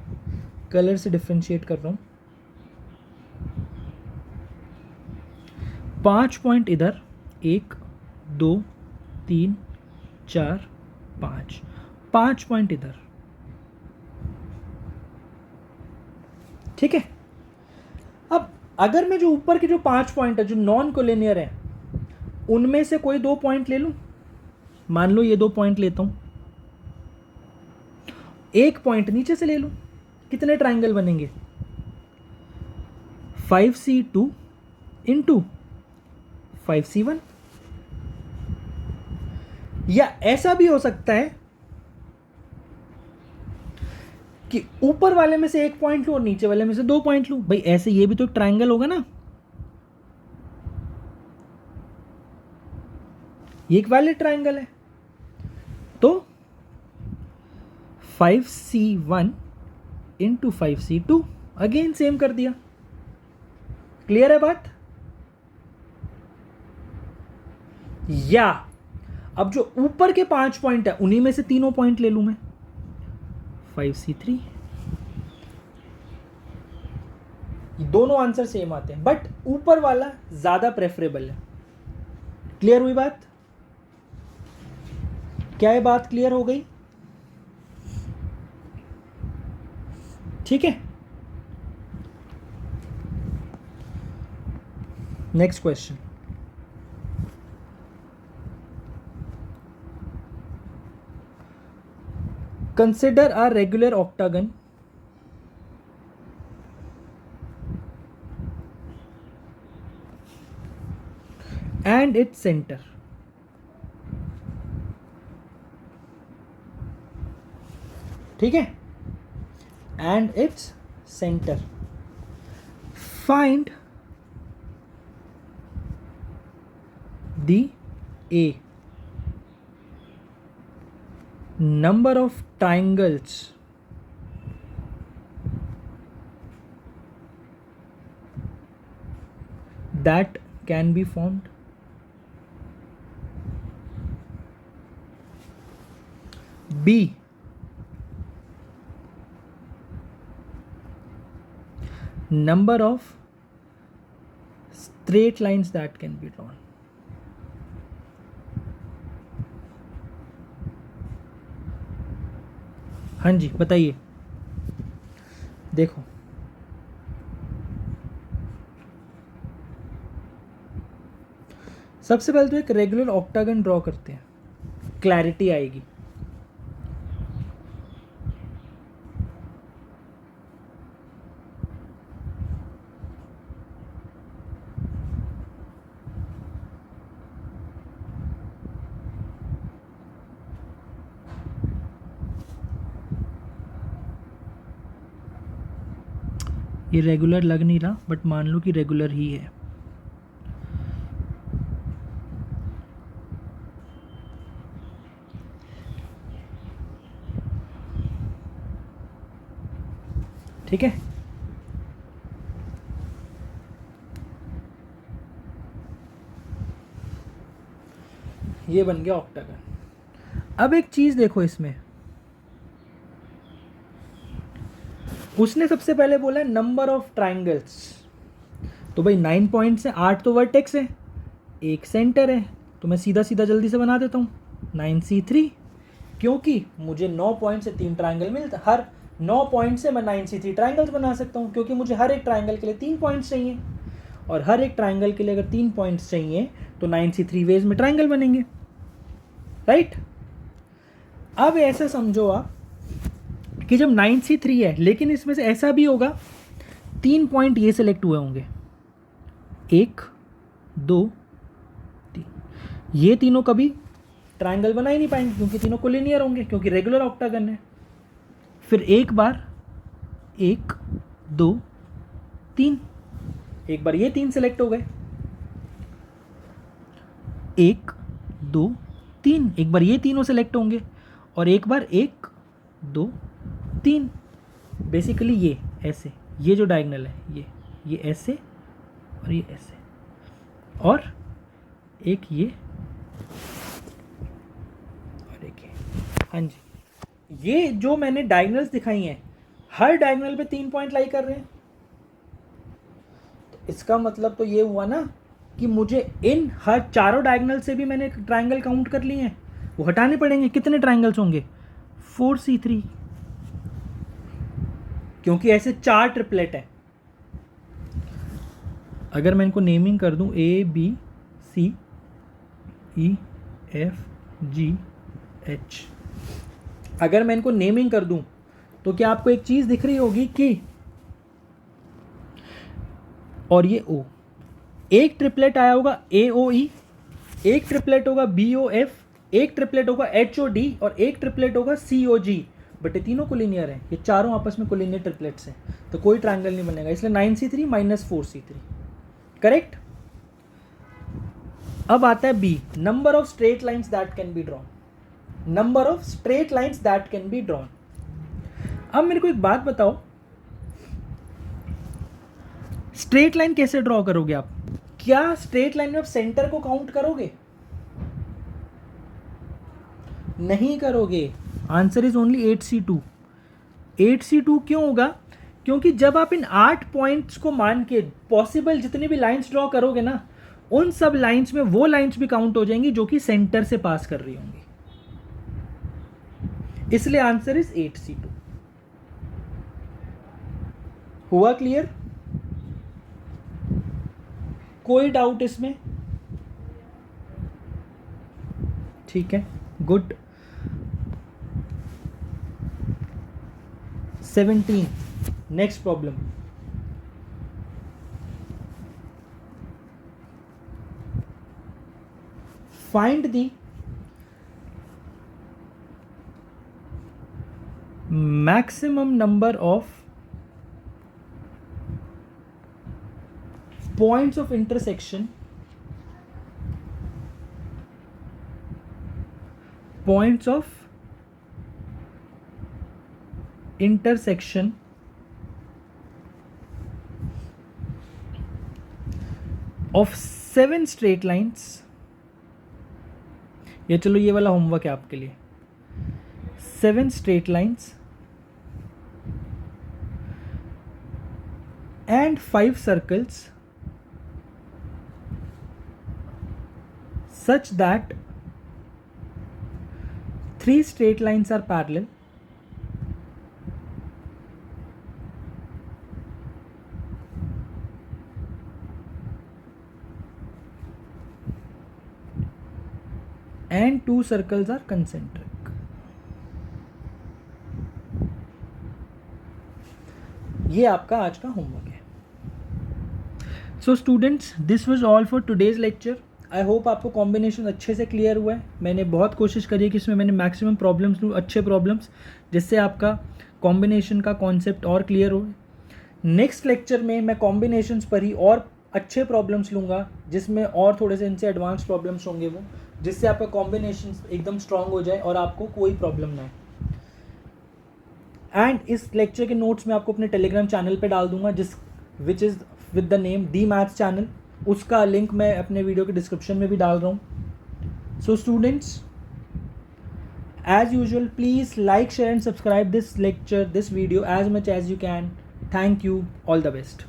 कलर से डिफरेंशिएट कर रहा हूं. 5 पॉइंट इधर, 1 2 3 4 5. 5 पॉइंट इधर. ठीक है, अब अगर मैं जो ऊपर के जो 5 पॉइंट है जो नॉन कोलिनियर है, उनमें से कोई 2 पॉइंट ले लूं. मान लो ये 2 पॉइंट लेता हूं, 1 पॉइंट नीचे से ले लूं. कितने ट्राइंगल बनेंगे? 5C2 × 5C1. या ऐसा भी हो सकता है कि ऊपर वाले में से 1 पॉइंट लूं और नीचे वाले में से 2 पॉइंट लूं. भाई ऐसे ये भी तो एक ट्राइंगल होगा ना. ये एक वैलिड ट्राइंगल है। तो 5C1 into 5C2, again same कर दिया। क्लियर है बात? या अब जो ऊपर के 5 पॉइंट है उन्हीं में से तीनों पॉइंट ले लूं मैं, 5C3। दोनों आंसर सेम आते हैं, बट ऊपर वाला ज्यादा प्रेफरेबल है। क्लियर हुई बात? क्या ये बात क्लियर हो गई? ठीक है, next question. Consider a regular octagon and its center. ठीक है, and its center. Find the A number of triangles that can be formed. B, number of straight lines that can be drawn. हाँ जी बताइए। देखो सबसे पहले तो एक regular octagon draw करते हैं, क्लैरिटी आएगी। ये रेगुलर लग नहीं रहा, बट मान लो कि रेगुलर ही है। ठीक है, ये बन गया ऑक्टागन। अब एक चीज देखो इसमें, उसने सबसे पहले बोला नंबर ऑफ ट्राइंगल्स। तो भाई 9 पॉइंट्स हैं, 8 तो वर्टेक्स है, एक सेंटर है, तो मैं सीधा सीधा जल्दी से बना देता हूँ 9C3, क्योंकि मुझे 9 पॉइंट से 3 ट्राइंगल मिलता, हर 9 पॉइंट से मैं 9C3 ट्राइंगल्स बना सकता हूँ, क्योंकि मुझे हर एक ट्राइंगल के लिए 3 पॉइंट्स चाहिए, और हर एक ट्राइंगल के लिए अगर 3 पॉइंट्स चाहिए तो 9C3 वेज में ट्राइंगल बनेंगे, राइट? अब ऐसा समझो आप कि जब 9C3 है, लेकिन इसमें से ऐसा भी होगा 3 पॉइंट ये सिलेक्ट हुए होंगे, 1 2 3, ये तीनों कभी ट्राइंगल बना ही नहीं पाएंगे क्योंकि तीनों कोलिनियर होंगे, क्योंकि रेगुलर ऑक्टागन है। फिर एक बार 1 2 3, एक बार ये 3 सिलेक्ट हो गए, 1 2 3, एक बार ये तीनों सिलेक्ट होंगे, और एक बार 1 2 3। बेसिकली ये ऐसे, ये जो डायगोनल है ये ऐसे और ये ऐसे, और एक ये और एक ये। हाँ जी, ये जो मैंने डायगोनल्स दिखाई हैं, हर डायगोनल पे 3 पॉइंट लाई कर रहे हैं। तो इसका मतलब तो ये हुआ ना कि मुझे इन हर चारों डायगोनल से भी मैंने ट्राइंगल काउंट कर लिए हैं, वो हटाने पड़ेंगे। कितने ट्राइंगल्स होंगे? 4C3, क्योंकि ऐसे 4 ट्रिपलेट है। अगर मैं इनको नेमिंग कर दूं ABCEFGH, अगर मैं इनको नेमिंग कर दूं तो क्या आपको एक चीज दिख रही होगी कि, और ये O, एक ट्रिपलेट आया होगा AOE, एक ट्रिपलेट होगा BOF, एक ट्रिपलेट होगा HOD, और एक ट्रिपलेट होगा COG। बट ये तीनों कोलिनियर हैं, ये चारों आपस में कोलिनियर ट्रिपलेट्स हैं, तो कोई ट्रायंगल नहीं बनेगा, इसलिए 9C3 माइनस 4C3, करेक्ट? अब आता है B, number of straight lines that can be drawn, number of straight lines that can be drawn. अब मेरे को एक बात बताओ, स्ट्रेट लाइन कैसे ड्रॉ करोगे आप? क्या स्ट्रेट लाइन में आप सेंटर को काउंट करोगे? नहीं करोगे। Answer is only 8C2। 8C2 क्यों होगा? क्योंकि जब आप इन 8 पॉइंट्स को मान के पॉसिबल जितने भी लाइंस ड्रॉ करोगे ना, उन सब लाइंस में वो लाइंस भी काउंट हो जाएंगी जो कि सेंटर से पास कर रही होंगी, इसलिए आंसर इज 8C2। हुआ क्लियर? कोई डाउट इसमें? ठीक है, good. 17, next problem. Find the maximum number of points of intersection, points of intersection of 7 straight lines। ये चलो ये वाला होमवर्क है आपके लिए। 7 straight lines and 5 circles such that 3 straight lines are parallel and 2 circles are concentric। ये आपका आज का होमवर्क है। So students, this was all for today's lecture. I hope आपको कॉम्बिनेशन अच्छे से क्लियर हुआ है। मैंने बहुत कोशिश करी है कि इसमें मैंने मैक्सिमम प्रॉब्लम्स लूँ, अच्छे प्रॉब्लम्स, जिससे आपका कॉम्बिनेशन का कॉन्सेप्ट और क्लियर हो। नेक्स्ट लेक्चर में मैं कॉम्बिनेशंस पर ही और अच्छे प्रॉब्लम्स लूँगा, जिसमें और थोड़े से इनसे एडवांस प्रॉब्लम्स होंगे वो, जिससे आपका कॉम्बिनेशन एकदम स्ट्रांग हो जाए और आपको कोई प्रॉब्लम ना हो। एंड इस लेक्चर के नोट्स मैं आपको अपने टेलीग्राम चैनल पे डाल दूंगा, which is with the name the maths channel. उसका लिंक मैं अपने वीडियो के डिस्क्रिप्शन में भी डाल रहा हूँ। So students, as usual please like, share and subscribe this lecture, this video as much as you can. Thank you. All the best.